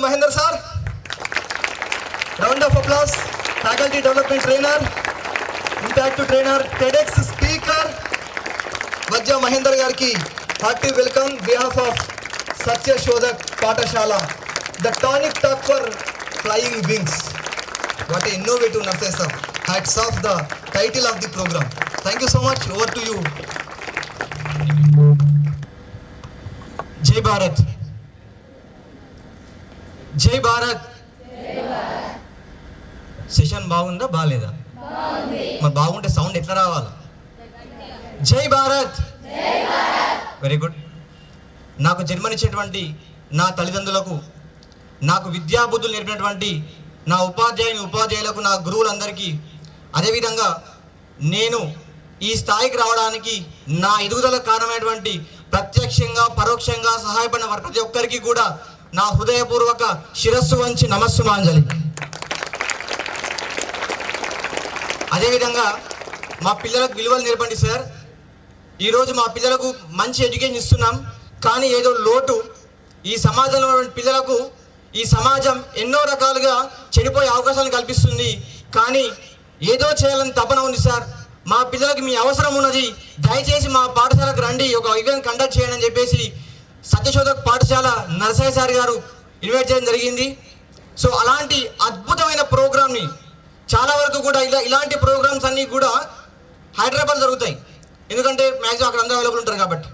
Mahendra sir. Round of applause. Faculty development trainer, impact trainer, TEDx speaker, Vajja Mahendra gariki hearty welcome behalf of Satya Shodak Pathashala. The tonic talk for flying wings. What an innovative nurses sir. Hats off the title of the program. Thank you so much. Over to you. Jai Bharat. Jai Bharat. Session బాగుందా బాగాలేదా? మరి బాగుంటే sound ఎట్లా రావాలి? జై Bharat. Very good. నాకు జన్మనిచ్చేటువంటి నా తల్లిదండ్రులకు, నాకు విద్యాబుద్ధులు నేర్పినటువంటి నా ఉపాధ్యాయులకు, నా గురువులందరికీ, అదేవిధంగా నేను ఈ స్థాయికి రావడానికి నా ఎదుగుదలకు కారణమైనటువంటి ప్రత్యక్షంగా పరోక్షంగా సహాయపడిన ప్రతి ఒక్కరికి కూడా నా హృదయపూర్వక శిరస్సు వంచి నమస్సుమాంజలి. అదేవిధంగా మా పిల్లలకు విలువలు నేర్పండి సార్. ఈరోజు మా పిల్లలకు మంచి ఎడ్యుకేషన్ ఇస్తున్నాం, కానీ ఏదో లోటు ఈ సమాజంలో పిల్లలకు, ఈ సమాజం ఎన్నో రకాలుగా చెడిపోయే అవకాశాలను కల్పిస్తుంది, కానీ ఏదో చేయాలని తపన ఉంది సార్. మా పిల్లలకు మీ అవసరం ఉన్నది, దయచేసి మా పాఠశాలకు రండి, ఒక ఈవెంట్ కండక్ట్ చేయండి అని చెప్పేసి సత్యశోధక్ పాఠశాల నరసయ్య సార్ గారు ఇన్వైట్ చేయడం జరిగింది. సో అలాంటి అద్భుతమైన ప్రోగ్రామ్ని చాలా వరకు కూడా ఇలాంటి ప్రోగ్రామ్స్ అన్నీ కూడా హైదరాబాద్ జరుగుతాయి, ఎందుకంటే మ్యాక్సిమం అక్కడ అందరూ అవైలబుల్ ఉంటారు కాబట్టి.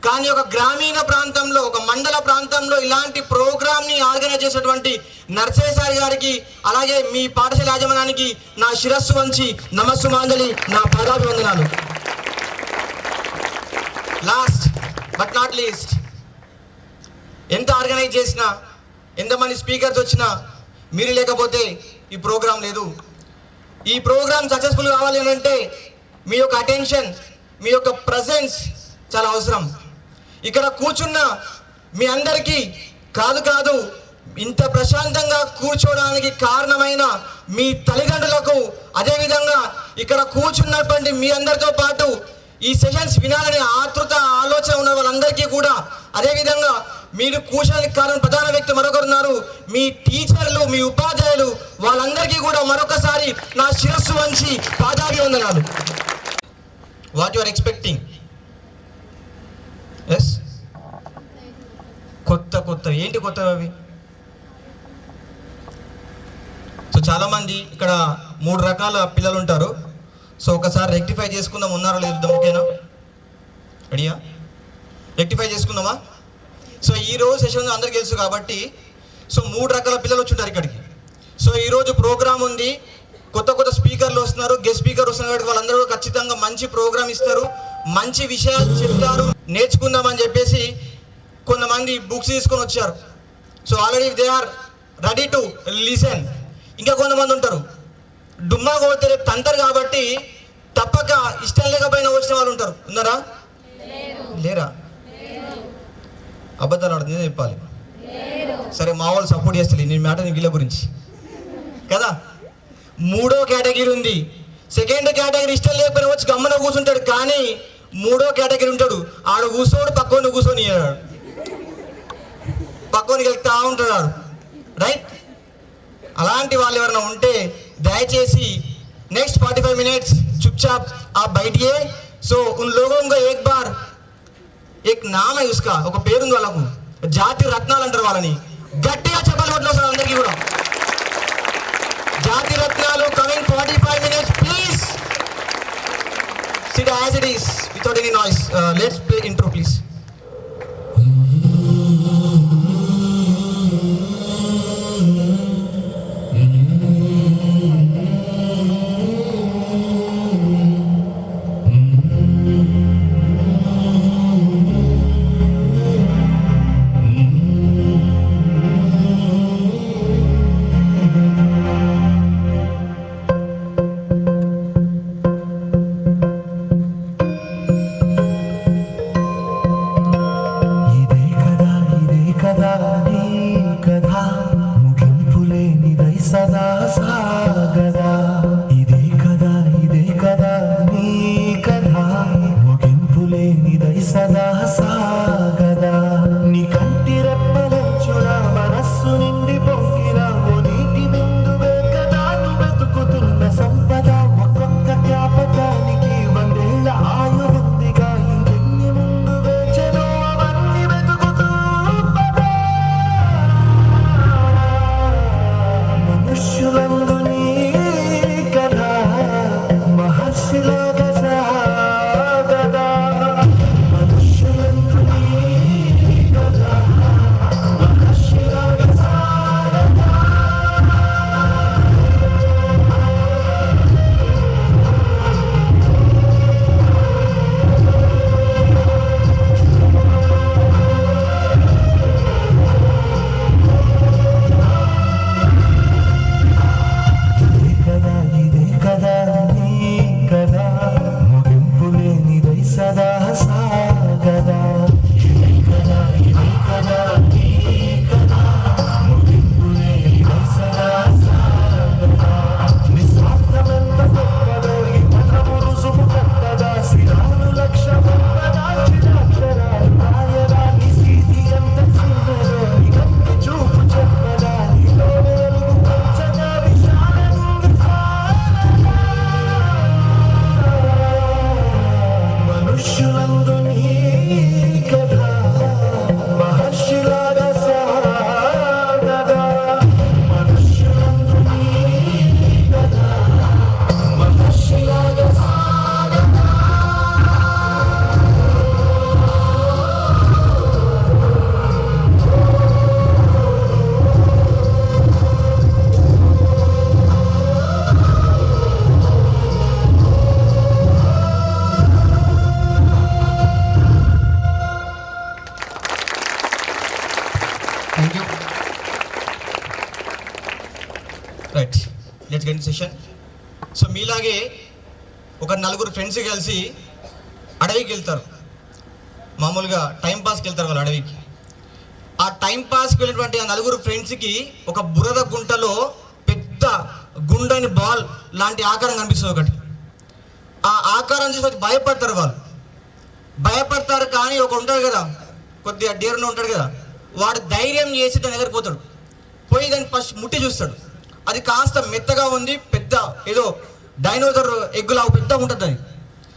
కానీ ఒక గ్రామీణ ప్రాంతంలో, ఒక మండల ప్రాంతంలో ఇలాంటి ప్రోగ్రామ్ని ఆర్గనైజ్ చేసినటువంటి నర్సయ్య సార్ గారికి, అలాగే మీ పాఠశాల యాజమాన్యానికి నా శిరస్సు వంచి నమస్సుమాంజలి, నా పాదాభివందనాలు. లాస్ట్ బట్ నాట్ లీస్ట్, ఎంత ఆర్గనైజ్ చేసినా, ఎంతమంది స్పీకర్స్ వచ్చినా మీరు లేకపోతే ఈ ప్రోగ్రాం లేదు. ఈ ప్రోగ్రామ్ సక్సెస్ఫుల్ కావాలి అని అంటే మీ యొక్క అటెన్షన్, మీ యొక్క ప్రజెన్స్ చాలా అవసరం. ఇక్కడ కూర్చున్న మీ అందరికీ కాదు ఇంత ప్రశాంతంగా కూర్చోవడానికి కారణమైన మీ తల్లిదండ్రులకు, అదేవిధంగా ఇక్కడ కూర్చున్నటువంటి మీ అందరితో పాటు ఈ సెషన్స్ వినాలనే ఆతృత ఆలోచన ఉన్న వాళ్ళందరికీ కూడా, అదేవిధంగా మీరు కూర్చోడానికి కారణం ప్రధాన వ్యక్తి మరొకరున్నారు, మీ టీచర్లు, మీ ఉపాధ్యాయులు, వాళ్ళందరికీ కూడా మరొకసారి నా శిరస్సు వంచి పాదాభివందనాలు. What you are expecting? Yes, కొత్త ఏంటి కొత్తవి అవి? సో చాలామంది ఇక్కడ 3 రకాల పిల్లలు ఉంటారు. సో ఒకసారి రెక్టిఫై చేసుకుందాం, ఉన్నారో లేదు, ఓకేనా? రెడీయా? రెక్టిఫై చేసుకుందామా? సో ఈరోజు సెషన్ అందరికీ తెలుసు కాబట్టి, సో 3 రకాల పిల్లలు వచ్చి ఉంటారు ఇక్కడికి. సో ఈరోజు ప్రోగ్రామ్ ఉంది, కొత్త స్పీకర్లు వస్తున్నారు, గెస్ట్ స్పీకర్ వస్తున్నారు కాబట్టి వాళ్ళందరూ ఖచ్చితంగా మంచి ప్రోగ్రామ్ ఇస్తారు, మంచి విషయాలు చెప్తారు, నేర్చుకుందామని చెప్పేసి కొంతమంది బుక్స్ తీసుకొని వచ్చారు. So already they are ready to listen. ఇంకా కొంతమంది ఉంటారు డుమ్మా కొడితే తంతరు కాబట్టి తప్పక ఇష్టం లేకపోయినా వచ్చిన వాళ్ళు ఉంటారు. ఉన్నారా? లేరా? అబద్ధాలు ఆడుతుంది చెప్పాలి. సరే, మా వాళ్ళు సపోర్ట్ చేస్తలే, నేను మ్యాటర్ వీళ్ళ గురించి కదా. 3వ కేటగిరీ ఉంది. 2nd కేటగిరీ ఇష్టం లేకపోయినా వచ్చి గమ్మన కూర్చుంటాడు, కానీ 3వ కేటగిరీ ఉంటాడు, ఆడు కూర్చోడు, పక్కన కూర్చొని పక్కనికి వెళ్తా ఉంటాడు ఆడు, రైట్? అలాంటి వాళ్ళు ఎవరైనా ఉంటే దయచేసి నెక్స్ట్ 45 मिनट्स चुपचाप आप बैठिए. सो उन लोगों को एक बार, एक नाम है उसका, ఒక పేరు ఉంది వాళ్ళకు, జాతి రత్నాలు అంటారు వాళ్ళని. గట్టిగా చెప్పాలి కొట్టలో అందరికీ కూడా. జాతి రత్నాలు coming 45 minutes, please sit as it is without any noise. Let's play intro please. Right, let's get session. So మీలాగే ఒక నలుగురు ఫ్రెండ్స్ కలిసి అడవికి వెళ్తారు. మామూలుగా టైం పాస్కి వెళ్తారు వాళ్ళు అడవికి. ఆ టైం పాస్కి వెళ్ళినటువంటి ఆ నలుగురు ఫ్రెండ్స్కి ఒక బురద గుంటలో పెద్ద గుండని బాల్ లాంటి ఆకారం కనిపిస్తుంది ఒకటి. ఆ ఆకారం చూసి భయపడతారు వాళ్ళు. భయపడతారు కానీ ఒక ఉంటాడు కదా, కొద్దిగా డేరులో ఉంటాడు కదా, వాడు ధైర్యం చేసి దాని దగ్గర పోతాడు. పోయి దాన్ని ఫస్ట్ ముట్టి చూస్తాడు. అది కాస్త మెత్తగా ఉంది, పెద్ద ఏదో డైనోసర్ ఎగ్గులా పెద్దగా ఉంటుంది అది.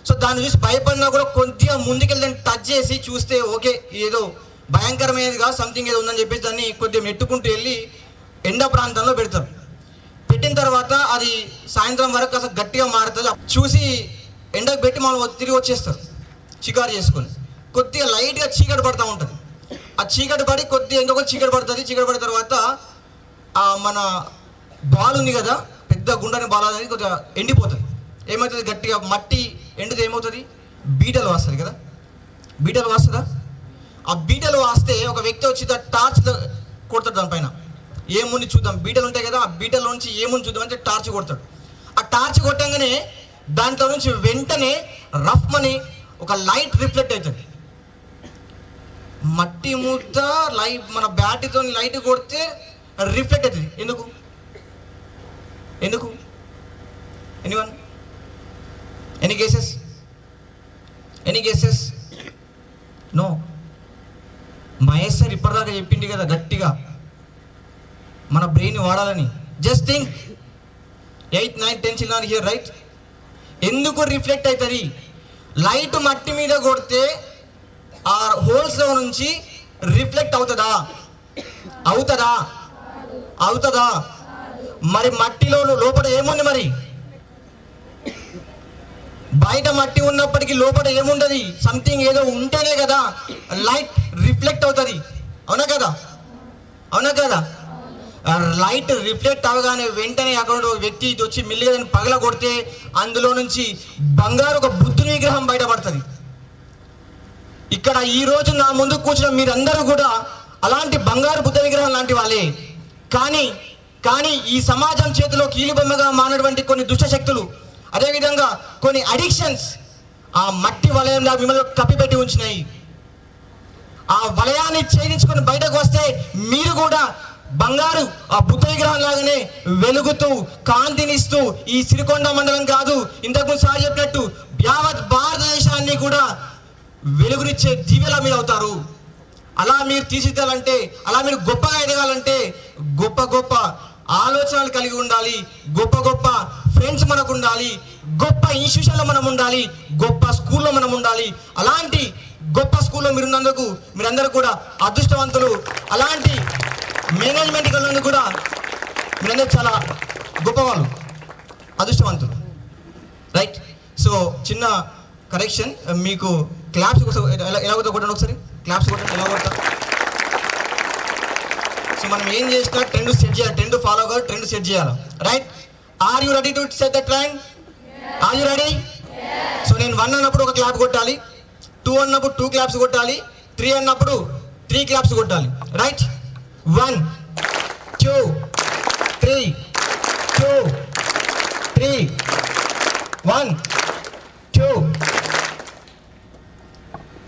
సో దాన్ని చూసి భయపడినా కూడా కొద్దిగా ముందుకెళ్ళి దాన్ని టచ్ చేసి చూస్తే ఓకే ఏదో భయంకరమైనదిగా సంథింగ్ ఏదో ఉందని చెప్పేసి దాన్ని కొద్దిగా నెట్టుకుంటూ వెళ్ళి ఎండ ప్రాంతంలో పెడతారు. పెట్టిన తర్వాత అది సాయంత్రం వరకు కాస్త గట్టిగా మారుతుంది. చూసి ఎండకు పెట్టి మనం తిరిగి వచ్చేస్తారు షికారు చేసుకొని. కొద్దిగా లైట్గా చీకటి పడుతూ ఉంటుంది. ఆ చీకటి పడి కొద్దిగా ఇంకొక చీకటి పడుతుంది. చీకటి పడిన తర్వాత మన బాల్ ఉంది కదా, పెద్ద గుండెని బాల్ అనేది కొద్దిగా ఎండిపోతుంది. ఏమవుతుంది, గట్టిగా మట్టి ఎండితే ఏమవుతుంది, బీటలు వస్తుంది కదా. బీటలు వస్తుందా? ఆ బీటలు వాస్తే ఒక వ్యక్తి వచ్చి టార్చ్ కొడతాడు దానిపైన. ఏముంది చూద్దాం, బీటలు ఉంటాయి కదా, ఆ బీటల నుంచి ఏముంది చూద్దాం అంటే టార్చ్ కొడతాడు. ఆ టార్చ్ కొట్టంగానే దాంట్లో నుంచి వెంటనే రఫ్ అని ఒక లైట్ రిఫ్లెక్ట్ అవుతుంది. మట్టి ముద్ద లైట్ మన బ్యాటరీతో లైట్ కొడితే రిఫ్లెక్ట్ అవుతుంది. ఎందుకు ఎందుకు anyone? Any guesses? Any guesses? No. Mahesh sir ఇప్పటిదాకా చెప్పింది కదా గట్టిగా మన బ్రెయిన్ వాడాలని. Just think, 8, 9, 10 children here, right? ఎందుకు రిఫ్లెక్ట్ అవుతుంది? లైట్ మట్టి మీద కొడితే ఆ హోల్స్లో నుంచి రిఫ్లెక్ట్ అవుతుందా? అవుతుందా? అవుతుందా? మరి మట్టిలో లోపల ఏముంది? మరి బయట మట్టి ఉన్నప్పటికీ లోపల ఏముండదు, సంథింగ్ ఏదో ఉంటేనే కదా లైట్ రిఫ్లెక్ట్ అవుతుంది. అవునా కదా? అవునా కదా? లైట్ రిఫ్లెక్ట్ అవగానే వెంటనే అక్కడ వ్యక్తి ఇది వచ్చి మెల్లిగా పగల కొడితే అందులో నుంచి బంగారు ఒక బుద్ధుని విగ్రహం బయటపడుతుంది. ఇక్కడ ఈ రోజు నా ముందు కూర్చున్న మీరందరూ కూడా అలాంటి బంగారు బుద్ధ విగ్రహం లాంటి వాళ్ళే. కానీ ఈ సమాజం చేతిలో కీలుబొమ్మగా మారినటువంటి కొన్ని దుష్టశక్తులు, అదేవిధంగా కొన్ని అడిక్షన్స్ ఆ మట్టి వలయంలో మిమ్మల్ని కప్పిపెట్టి ఉంచినాయి. ఆ వలయాన్ని ఛేదించుకొని బయటకు వస్తే మీరు కూడా బంగారు ఆ బుద్ధ విగ్రహం లాగానే వెలుగుతూ కాంతినిస్తూ ఈ సిరికొండ మండలం కాదు, ఇంతకుముందు సార్ చెప్పినట్టు యావత్ భారతదేశాన్ని కూడా వెలుగునిచ్చే దివ్యల మీరు అవుతారు. అలా మీరు తీర్చిదిద్దాలంటే, అలా మీరు గొప్పగా ఎదగాలంటే గొప్ప గొప్ప ఆలోచనలు కలిగి ఉండాలి, గొప్ప గొప్ప ఫ్రెండ్స్ మనకు ఉండాలి, గొప్ప ఇన్స్టిట్యూషన్లో మనం ఉండాలి, గొప్ప స్కూల్లో మనం ఉండాలి. అలాంటి గొప్ప స్కూల్లో మీరున్నందుకు మీరందరూ కూడా అదృష్టవంతులు. అలాంటి మేనేజ్మెంట్ ఉన్నందుకు కూడా మీరందరూ చాలా గొప్పవాళ్ళు, అదృష్టవంతులు, రైట్? సో చిన్న కరెక్షన్, మీకు క్లాప్స్ ఎలా కొడతా కొట్టండి ఒకసారి. క్లాప్స్ కొట్టండి, ఎలా కొడతా? సో మనం ఏం చేసినా ట్రెండ్ సెట్ చేయాలి, ట్రెండ్ ఫాలో కావాలి, ట్రెండ్ సెట్ చేయాలి, right? Are you ready to set the trend? Are you ready? So నేను 1 అన్నప్పుడు ఒక క్లాప్ కొట్టాలి, 2 అన్నప్పుడు 2 క్లాప్స్ కొట్టాలి, 3 అన్నప్పుడు 3 క్లాప్స్ కొట్టాలి, రైట్? 1 2 3 2 3 1 2.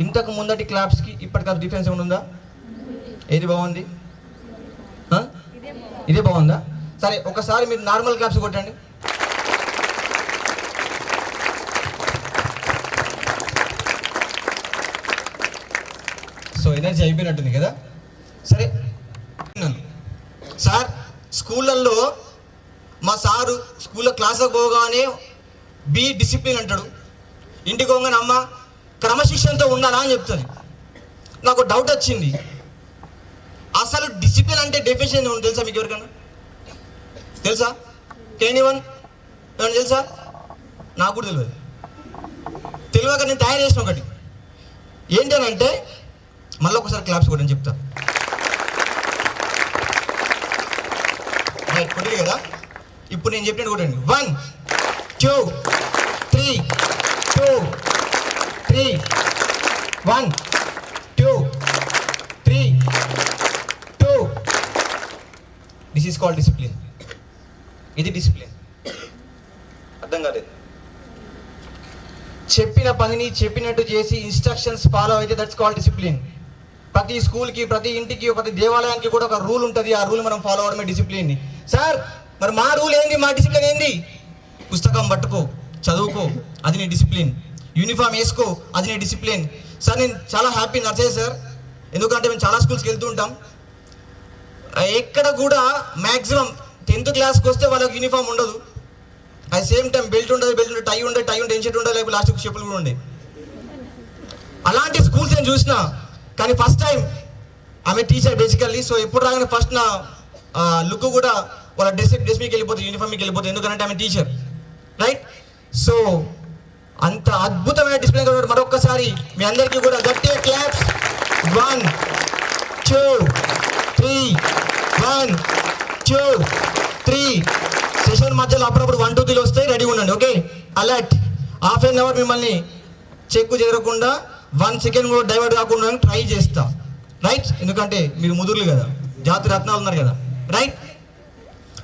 ఇంతకు ముందటి క్లాప్స్కి ఇప్పటికీ డిఫరెన్స్ ఏమైనా ఉందా? ఏది బాగుంది? ఇదే బాగుందా? సరే ఒకసారి మీరు నార్మల్ క్లాప్స్ కొట్టండి. సో ఎనర్జీ అయిపోయినట్టుంది కదా. సరే సార్, స్కూళ్ళల్లో మా సారు స్కూల్లో క్లాసులకు పోగానే బీ డిసిప్లిన్ అంటాడు, ఇంటికి పోగానే అమ్మ క్రమశిక్షణతో ఉండాలా అని చెప్తుంది. నాకు డౌట్ వచ్చింది, అసలు డిసిప్లిన్ అంటే డెఫినేషన్ ఏమన్నా తెలుసా మీకు? ఎవరికన్నా తెలుసా? ఎనీవన్ ఏమన్నా తెలుసా? నాకు కూడా తెలియదు. తెలియక నేను తయారు చేసిన ఒకటి ఏంటనంటే, మళ్ళీ ఒకసారి క్లాప్స్ కూడా చెప్తా, రైట్? కొద్దిగా కదా. ఇప్పుడు నేను చెప్పినట్టు కొట్టండి. 1 2 3 2 3 1 2 3 2. This is called discipline. ఇది డిసిప్లిన్. అర్థం కాలేదు. చెప్పిన పనిని చెప్పినట్టు చేసి ఇన్స్ట్రక్షన్స్ ఫాలో అయితే దట్స్ కాల్డ్ డిసిప్లిన్. ప్రతి స్కూల్కి, ప్రతి ఇంటికి, ప్రతి దేవాలయానికి కూడా ఒక రూల్ ఉంటుంది. ఆ రూల్ మనం ఫాలో అవడమే డిసిప్లిన్ని. సార్ మరి మా రూల్ ఏంది, మా డిసిప్లిన్ ఏంది? పుస్తకం పట్టుకో, చదువుకో, అది నీ డిసిప్లిన్. యూనిఫామ్ వేసుకో, అది నీ డిసిప్లిన్. సార్ నేను చాలా హ్యాపీ నర్సరీ సార్, ఎందుకంటే మేము చాలా స్కూల్స్కి వెళ్తూ ఉంటాం. ఎక్కడ కూడా మ్యాక్సిమం 10th క్లాస్కి వస్తే వాళ్ళకి యూనిఫామ్ ఉండదు. అట్ సేమ్ టైం బెల్ట్ ఉండదు, టై ఉండదు, షర్ట్ ఉండదు, లేకపోతే లాస్ట్కి చెప్పులు కూడా ఉండే. అలాంటి స్కూల్స్ నేను చూసిన. కానీ ఫస్ట్ టైం ఆమె టీచర్ బేసికల్లీ. సో ఎప్పుడు రాగానే ఫస్ట్ నా లుక్ కూడా వాళ్ళ డ్రెస్ మీకు వెళ్ళిపోతుంది, యూనిఫామ్ మీకు వెళ్ళిపోతుంది. ఎందుకంటే ఆమె టీచర్, రైట్? సో అంత అద్భుతమైన డిసిప్లిన్ కాబట్టి మరొక్కసారి మీ అందరికీ కూడా గట్టిగా క్లాప్స్. 1 2 3 1 2 3. సెషన్ మధ్యలో అప్పుడప్పుడు 1 2 3 వస్తాయి, రెడీ ఉండండి. Okay, alert. Half an hour మిమ్మల్ని చెక్కు జరగకుండా 1 సెకండ్ కూడా డైవర్ట్ కాకుండా ట్రై చేస్తా, రైట్? ఎందుకంటే మీరు ముదురులు కదా, జాతి రత్నాలు ఉన్నారు కదా, రైట్?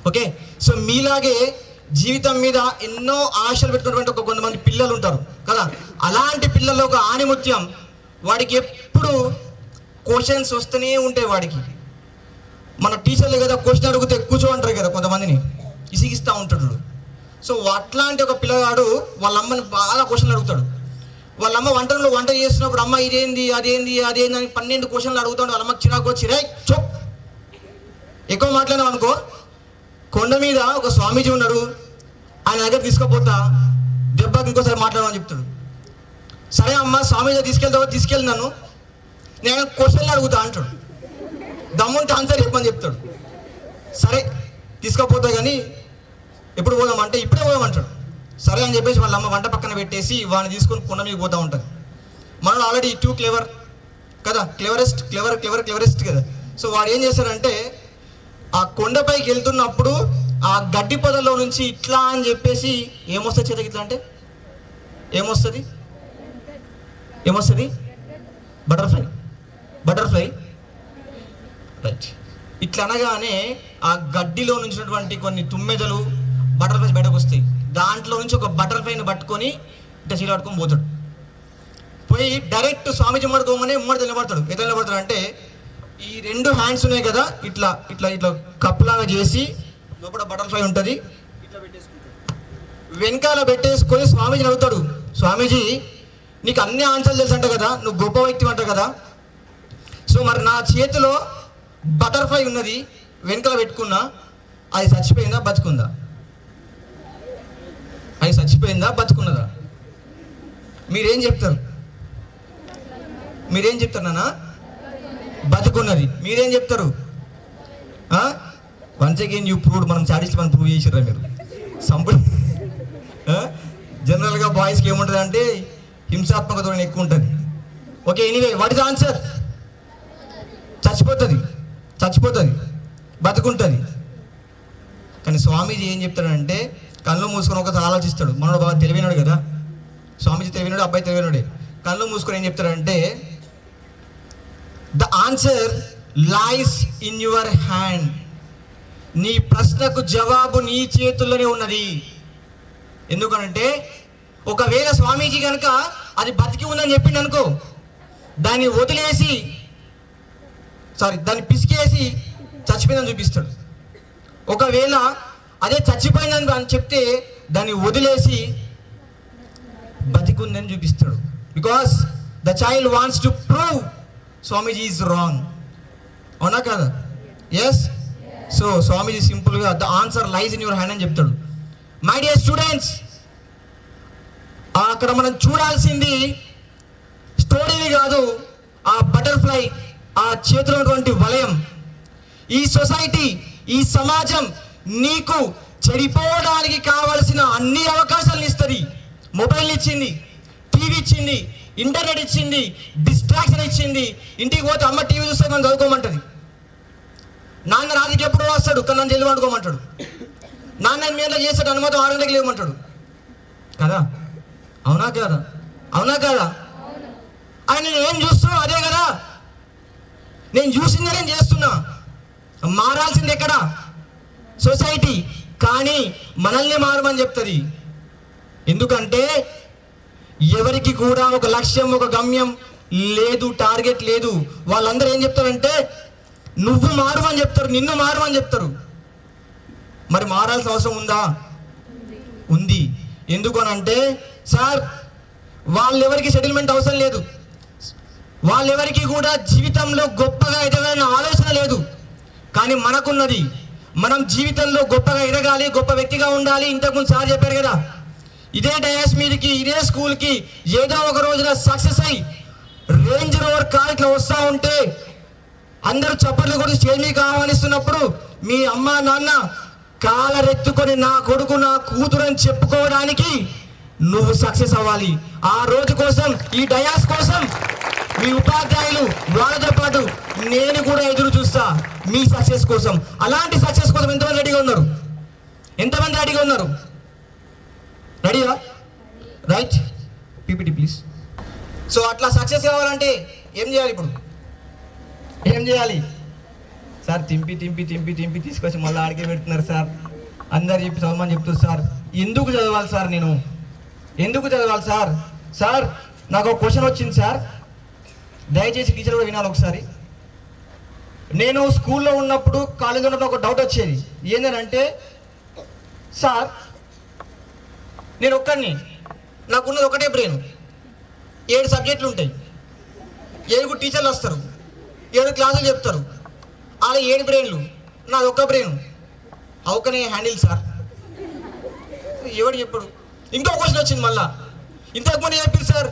ఓకే. సో మీలాగే జీవితం మీద ఎన్నో ఆశలు పెట్టుకున్నటువంటి ఒక కొంతమంది పిల్లలు ఉంటారు కదా. అలాంటి పిల్లల్లో ఒక ఆణిముత్యం, వాడికి ఎప్పుడు క్వశ్చన్స్ వస్తూనే ఉంటాయి. వాడికి మన టీచర్లు కదా క్వశ్చన్ అడిగితే కూర్చో అంటారు కదా, కొంతమందిని ఇసిగిస్తూ ఉంటాడు. సో అట్లాంటి ఒక పిల్లగాడు వాళ్ళ అమ్మని బాగా క్వశ్చన్లు అడుగుతాడు. వాళ్ళ అమ్మ వంట చేస్తున్నప్పుడు అమ్మ ఇదేంది అదేంది అదేంది అని 12 క్వశ్చన్లు అడుగుతాడు. వాళ్ళ అమ్మకి చిరాకు వచ్చి రై చొప్ ఎక్కువ మాట్లాడినాం అనుకో, కొండ మీద ఒక స్వామీజీ ఉన్నాడు, ఆయన దగ్గర తీసుకుపోతా దెబ్బకి ఇంకోసారి మాట్లాడమని చెప్తాడు. సరే అమ్మ స్వామీజీ తీసుకెళ్ళినాను, నేను క్వశ్చన్లు అడుగుతా అంటాడు. దమ్ముంటే ఆన్సర్ చెప్పమని చెప్తాడు. సరే తీసుకుపోతా కానీ ఎప్పుడు పోదామంటే ఇప్పుడే పోదామంటాడు. సరే అని చెప్పేసి వాళ్ళ అమ్మ వంట పక్కన పెట్టేసి వాడిని తీసుకొని కొండ మీద పోతూ ఉంటుంది. మనలో ఆల్రెడీ టూ క్లెవర్ కదా, క్లెవరెస్ట్ కదా. సో వాడు ఏం చేశాడంటే ఆ కొండపైకి వెళ్తున్నప్పుడు ఆ గడ్డి పొదల్లో నుంచి ఇట్లా అని చెప్పేసి ఏమొస్తుంది చేతకి, ఇట్లా అంటే ఏమొస్తుంది బటర్ఫ్లై రైట్. ఇట్లా అనగానే ఆ గడ్డిలో నుంచినటువంటి కొన్ని తుమ్మెదలు బటర్ఫ్లైస్ బయటకు వస్తాయి. దాంట్లో నుంచి ఒక బటర్ఫ్లైని పట్టుకొని ఇట్లా చీర పట్టుకొని పోతాడు. పోయి డైరెక్ట్ స్వామీజీ పడుకోగానే ఉమ్మడి నిలబడతాడు. ఎట్లా నిలబడతాడు అంటే ఈ 2 హ్యాండ్స్ ఉన్నాయి కదా, ఇట్లా ఇట్లా ఇట్లా కప్పులాగా చేసి లోపల బటర్ఫ్లై ఉంటుంది, ఇట్లా పెట్టేసుకుంటాడు. వెనకాల పెట్టేసుకొని స్వామీజీని అడుగుతాడు, స్వామీజీ నీకు అన్ని ఆన్సర్లు తెలుసు అంట కదా, నువ్వు గొప్ప వ్యక్తి అంట కదా, సో మరి నా చేతిలో బటర్ఫ్లై ఉన్నది, వెనకాల పెట్టుకున్నా, అది చచ్చిపోయిందా బతుకుందా? అది చచ్చిపోయిందా బతుకున్నదా? మీరేం చెప్తారు నాన్న? బతుకున్నది. మీరేం చెప్తారు? Once again you proved. మనం సాటిస్ఫై మనం ప్రూవ్ చేసిర్రా మీరు? సంపూర్ణ జనరల్గా బాయ్స్కి ఏముంటుంది అంటే హింసాత్మక ధోరణి ఎక్కువ ఉంటుంది. Okay, anyway what is answer? చచ్చిపోతుంది, బతుకుంటుంది. కానీ స్వామీజీ ఏం చెప్తాడంటే కళ్ళు మూసుకొని ఒకసారి ఆలోచిస్తాడు. మనోడు బాగా తెలివైనడు కదా, స్వామీజీ తెలివైనడు, అబ్బాయి తెలివైనడే. కళ్ళు మూసుకొని ఏం చెప్తాడంటే the answer lies in your hand. నీ ప్రశ్నకు జవాబు నీ చేతుల్లోనే ఉన్నది. ఎందుకంటే ఒకవేళ స్వామీజీ కనుక అది బతికి ఉందని చెప్పిండు అనుకో, దాన్ని వదిలేసి దాన్ని పిసికేసి చచ్చిపోయిందని చూపిస్తాడు. ఒకవేళ అదే చచ్చిపోయిందని అని చెప్తే దాన్ని వదిలేసి బతికుందని చూపిస్తాడు. Because the child wants to prove Swamiji is wrong. అవునా కదా? ఎస్. సో స్వామీజీ సింపుల్గా the answer lies in your hand అని చెప్తాడు. మై డియర్ స్టూడెంట్స్, అక్కడ మనం చూడాల్సింది స్టోరీని కాదు, ఆ బటర్ఫ్లై, ఆ చేతిలో ఉన్నటువంటి వలయం. ఈ సొసైటీ, ఈ సమాజం నీకు చెడిపోవడానికి కావలసిన అన్ని అవకాశాలను ఇస్తుంది. మొబైల్ ఇచ్చింది, టీవీ ఇచ్చింది, ఇంటర్నెట్ ఇచ్చింది, డిస్ట్రాక్షన్ ఇచ్చింది. ఇంటికి పోతే అమ్మ టీవీ చూస్తే మనం చదువుకోమంటది, నాన్న రాత్రికి ఎప్పుడో వస్తాడు కానీ నన్ను జల్లి వండుకోమంటాడు, నాన్న 8 గంటలకు చేస్తాడు, అనుమతి 6 గంటలకు లేవమంటాడు కదా. అవునా కాదా? ఆయన నేను ఏం చూస్తున్నా అదే కదా, నేను చూసిందే నేను చేస్తున్నా. మారాల్సింది ఎక్కడ? సొసైటీ. కానీ మనల్ని మారమని చెప్తుంది. ఎందుకంటే ఎవరికి కూడా ఒక లక్ష్యం, ఒక గమ్యం లేదు, టార్గెట్ లేదు. వాళ్ళందరూ ఏం చెప్తారంటే నువ్వు మారమని చెప్తారు, నిన్ను మారమని చెప్తారు. మరి మారాల్సిన అవసరం ఉందా? ఉంది. ఎందుకు అని అంటే సార్, వాళ్ళెవరికి సెటిల్మెంట్ అవసరం లేదు, వాళ్ళెవరికి కూడా జీవితంలో గొప్పగా ఎదగాలన్న ఆలోచన లేదు. కానీ మనకున్నది. మనం జీవితంలో గొప్పగా ఎదగాలి, గొప్ప వ్యక్తిగా ఉండాలి. ఇంతకుముందు సార్ చెప్పారు కదా, ఇదే డయాస్ మీదకి, ఇదే స్కూల్కి ఏదో ఒక రోజున సక్సెస్ అయ్యి రేంజ్ రోవర్ కార్ ఇట్లా వస్తూ ఉంటే అందరూ చప్పట్లు కూడా స్టేజ్ మీద ఆహ్వానిస్తున్నప్పుడు మీ అమ్మ నాన్న కాలరెత్తుకొని నా కొడుకు, నా కూతురు అని చెప్పుకోవడానికి నువ్వు సక్సెస్ అవ్వాలి. ఆ రోజు కోసం, ఈ డయాస్ కోసం మీ ఉపాధ్యాయులు, వాళ్ళతో పాటు నేను కూడా ఎదురు చూస్తా మీ సక్సెస్ కోసం. అలాంటి సక్సెస్ కోసం ఎంతమంది రెడీగా ఉన్నారు? ఎంతమంది రెడీగా ఉన్నారు? రెడీగా? Right, PPT please. సో అట్లా సక్సెస్ కావాలంటే ఏం చేయాలి? ఇప్పుడు ఏం చేయాలి సార్? తింపి తింపి తింపి తింపి తీసుకొచ్చి మళ్ళీ ఆడికే పెడుతున్నారు సార్. అందరు చెప్పి చదవమని చెప్తున్నారు సార్. ఎందుకు చదవాలి సార్? నేను ఎందుకు చదవాలి సార్? సార్ నాకు ఒక క్వశ్చన్ వచ్చింది సార్, దయచేసి టీచర్ కూడా వినాలి ఒకసారి. నేను స్కూల్లో ఉన్నప్పుడు, కాలేజీలో ఉన్నప్పుడు ఒక డౌట్ వచ్చేది. ఏంటంటే సార్, నేను ఒక్కడిని, నాకున్నది ఒకటే బ్రెయిన్, 7 సబ్జెక్టులు ఉంటాయి, 7 టీచర్లు వస్తారు, 7 క్లాసులు చెప్తారు, అలా 7 బ్రెయిన్లు, నాది ఒక్క brain. How can I handle sir? ఎవడు చెప్పడు. ఇంకో క్వశ్చన్ వచ్చింది మళ్ళా. ఇంతకుముందు చెప్పారు సార్,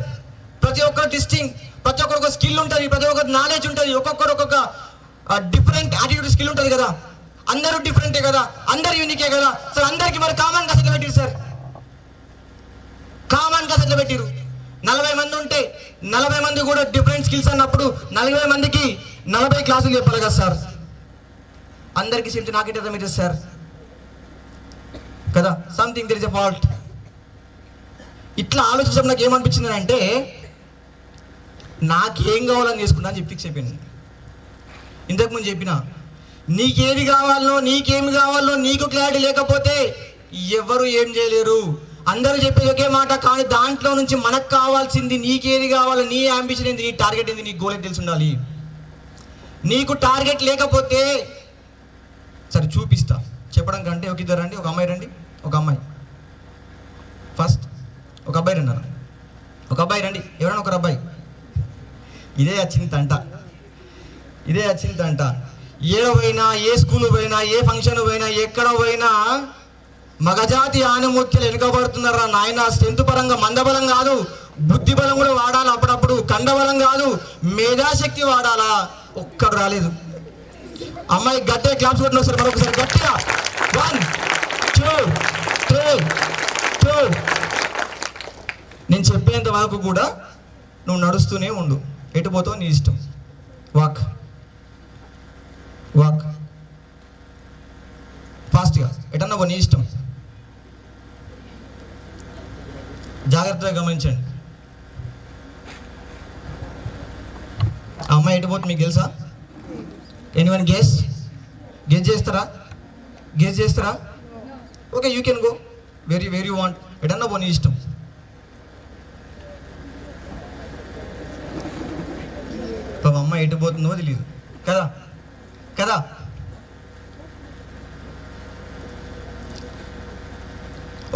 ప్రతి ఒక్కరు డిస్టింగ్, ప్రతి ఒక్కరు ఒక స్కిల్ ఉంటుంది, ప్రతి ఒక్కరు నాలెడ్జ్ ఉంటుంది, ఒక్కొక్కరు ఒక్కొక్క డిఫరెంట్ యాటిట్యూడ్ స్కిల్ ఉంటుంది కదా. అందరూ డిఫరెంటే కదా, అందరు యూనికే కదా సార్. అందరికి మరి కామన్ గా సెట్లు పెట్టిరు సార్, కామన్ గా సెట్లు పెట్టిరు. 40 మంది ఉంటే 40 మంది కూడా డిఫరెంట్ స్కిల్స్ అన్నప్పుడు 40 మందికి 40 క్లాసులు చెప్పాలి కదా సార్. అందరికీ సేమ్ నాకే అర్థమవుతుంది సార్ కదా. Something there is a fault. ఇట్లా ఆలోచించడం నాకు ఏమనిపించింది అంటే, నాకేం కావాలని చేసుకుంటా అని చెప్పి ఫిక్స్ అయిపోయింది. ఇంతకుముందు చెప్పిన నీకేది కావాలో, నీకేమి కావాలో నీకు క్లారిటీ లేకపోతే ఎవరు ఏం చేయలేరు. అందరూ చెప్పేది ఒకే మాట, కానీ దాంట్లో నుంచి మనకు కావాల్సింది, నీకేది కావాలో, నీ అంబిషన్ ఏంది, నీ టార్గెట్ ఏంది, నీ గోల్ ఏంటి తెలిసి ఉండాలి. నీకు టార్గెట్ లేకపోతే సరే చూపిస్తా చెప్పడం కంటే, ఒక ఇద్దరు రండి, ఒక అమ్మాయి రండి, ఒక అమ్మాయి ఫస్ట్, ఒక అబ్బాయి రండి అన్న, ఒక అబ్బాయి రండి, ఎవరైనా ఒకరు అబ్బాయి. ఇదే వచ్చింది తంట, ఇదే వచ్చింది తంట. ఏడ పోయినా, ఏ స్కూల్ పోయినా, ఏ ఫంక్షన్ పోయినా, ఎక్కడ పోయినా మగజాతి ఆనుమూర్తులు వెనుకబడుతున్నారా నాయన. స్ట్రెంత్ పరంగా మందబలం కాదు, బుద్ధి బలం కూడా వాడాలి అప్పుడప్పుడు. కండబలం కాదు, మేధాశక్తి వాడాలా. ఒక్కడు రాలేదు. అమ్మాయి గట్టిగా క్లాప్స్ కొట్టిన ఒకసారి, మరొకసారి గట్టిగా. 1 2 3 2. నేను చెప్పేంత వరకు కూడా నువ్వు నడుస్తూనే ఉండు, ఎటు పోతావు నీ ఇష్టం. వాక్ వాక్ ఫాస్ట్గా ఎటన్నా పో, నీ ఇష్టం. జాగ్రత్తగా గమనించండి. ఆ అమ్మాయి ఎటు పోతుంది మీకు తెలుసా? ఎనీవన్ గెస్ చేస్తారా? గెస్ చేస్తారా? Okay, you can go very very want. ఎటన్నా పో, నీ ఇష్టం. పాపం అమ్మాయి ఎటు పోతుందో తెలియదు కదా కదా.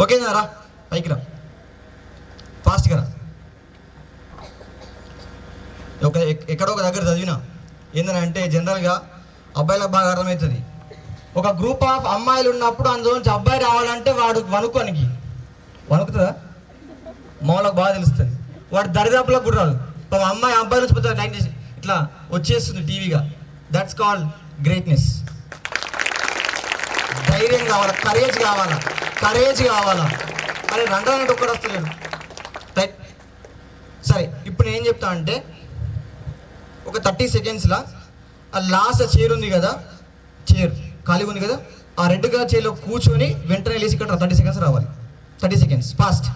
ఓకేనా? రా పైకి రా, ఫాస్ట్గా రా. ఎక్కడో ఒక దగ్గర చదివినా ఏంటంటే, జనరల్గా అబ్బాయిలకు బాగా అర్థమవుతుంది. ఒక గ్రూప్ ఆఫ్ అమ్మాయిలు ఉన్నప్పుడు అందులోంచి అబ్బాయి రావాలంటే వాడు వణుకుతుందా? మామూలుగా బాగా తెలుస్తుంది. వాడు దరిదాపులకు కూడా రాదు. అమ్మాయి అబ్బాయి నుంచి పోతే లైక్ చేసి ఇట్లా వచ్చేస్తుంది టీవీగా. That's called greatness. ధైర్యం కావాలా, కరేజ్ కావాలా. అరే రంటానంటే ఒక్కడు వస్తలేడు. రైట్, సరే. ఇప్పుడు నేను ఏం చెప్తా అంటే, ఒక 30 సెకండ్స్లో ఆ లాస్ట్ చైర్ ఉంది కదా, చైర్ ఖాళీగా ఉంది కదా, ఆ రెడ్ కలర్ చైర్లో కూర్చొని వెంటనే లేచి ఇక్కడ 30 సెకండ్స్ రావాలి. 30 సెకండ్స్ ఫాస్ట్.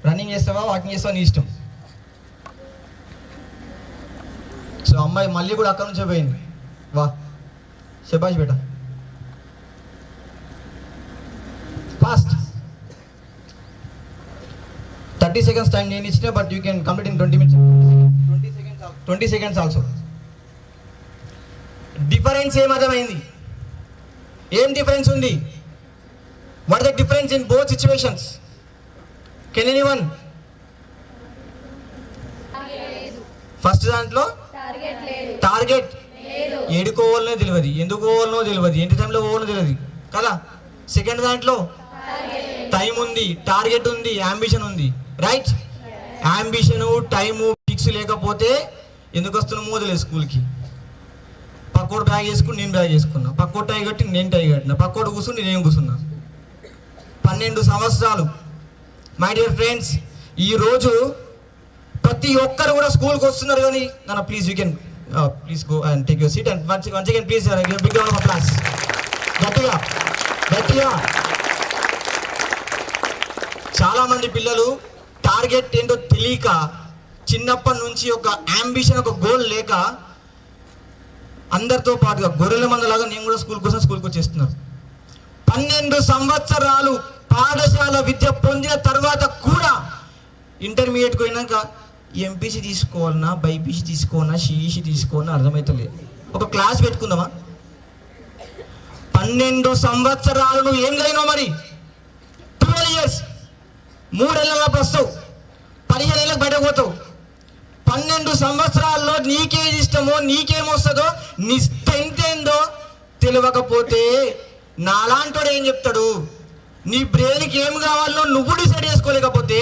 రన్నింగ్ చేస్తావా, వాకింగ్ చేస్తావా, నీ ఇష్టం. సో అమ్మాయి మళ్ళీ కూడా అక్కడ నుంచే పోయింది. వా శబాష్ బేటా, ఫాస్ట్. 30 seconds టైం నేను ఇచ్చిన, but you can complete in 20 minutes. 20 seconds also. Difference ఏం అర్థమైంది? ఏం డిఫరెన్స్ ఉంది? What the difference in both situations? Can anyone? First దాంట్లో టార్గెట్ ఏడుకోవాలనో తెలియదు, ఎందుకు పోవాలనో తెలియదు, ఎన్ని టైంలో పోవాలనో తెలియదు కదా. సెకండ్ దాంట్లో టైం ఉంది, టార్గెట్ ఉంది, అంబిషన్ ఉంది. రైట్? అంబిషను టైము ఫిక్స్ లేకపోతే ఎందుకు వస్తున్నామో తెలియదు స్కూల్కి. పక్కోడు బ్యాగ్ వేసుకుని నేను బ్యాగ్ వేసుకున్నా, పక్కోడు టై కట్టి నేను టై కట్టినా, పక్కోడు కూర్చుని నేను కూర్చున్నా. 12 సంవత్సరాలు. మై డియర్ ఫ్రెండ్స్, ఈరోజు ప్రతి ఒక్కరు కూడా స్కూల్కి వస్తున్నారు. కానీ నన్ను please you can please go and take your seat and once again please big round of applause. గట్టిగా గట్టిగా. చాలామంది పిల్లలు టార్గెట్ ఏంటో తెలియక, చిన్నప్పటి నుంచి ఒక అంబిషన్, ఒక గోల్ లేక అందరితో పాటుగా గొర్రెల మందలాగా నేను కూడా స్కూల్కి వచ్చేస్తున్నారు. 12 సంవత్సరాలు పాఠశాల విద్య పొందిన తర్వాత కూడా ఇంటర్మీడియట్కి పోయినాక ఎంపీసీ తీసుకోవాలన్నా, బైపీసీ తీసుకోవాలన్నా, సిఈసీ తీసుకోవాలన్నా అర్థమవుతలేదు. ఒక క్లాస్ పెట్టుకుందామా? 12 సంవత్సరాలు నువ్వు ఏం చదివినావు మరి? 12 years. 3 ఏళ్ళకి వస్తావు, 15 ఏళ్ళకి బయటకు పోతావు. 12 సంవత్సరాల్లో నీకేది ఇష్టమో, నీకేమొస్తుందో, నీ స్ట్రెంత్ ఏందో తెలియకపోతే నాలాంటోడు ఏం చెప్తాడు? నీ బ్రెయిన్కి ఏం కావాలో నువ్వు డిసైడ్ చేసుకోలేకపోతే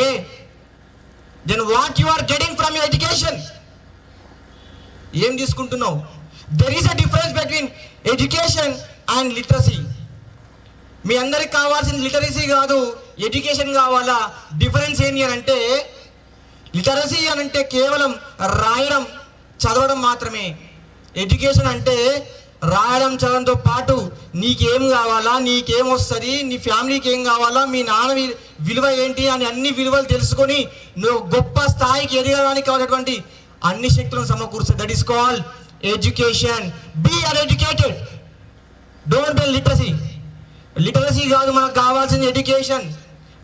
then what you are getting from your education? ఏం తీసుకుంటున్నావు? There is a difference between education and literacy. మీ అందరికి కావాల్సిన లిటరసీ కాదు, ఎడ్యుకేషన్ కావాలా. డిఫరెన్స్ ఏంటి అని అంటే, లిటరసీ అని అంటే కేవలం రాయడం చదవడం మాత్రమే. ఎడ్యుకేషన్ అంటే రాయడం చదవడంతో పాటు నీకేం కావాలా, నీకేం వస్తుంది, నీ ఫ్యామిలీకి ఏం కావాలా, మీ నాన్న విలువ ఏంటి అని అన్ని విలువలు తెలుసుకొని నువ్వు గొప్ప స్థాయికి ఎదగడానికి కావాల్సినటువంటి అన్ని శక్తులను సమకూర్చే. That is called education. Be uneducated, don't be literacy. Literacy కాదు మనకు కావాల్సింది ఎడ్యుకేషన్.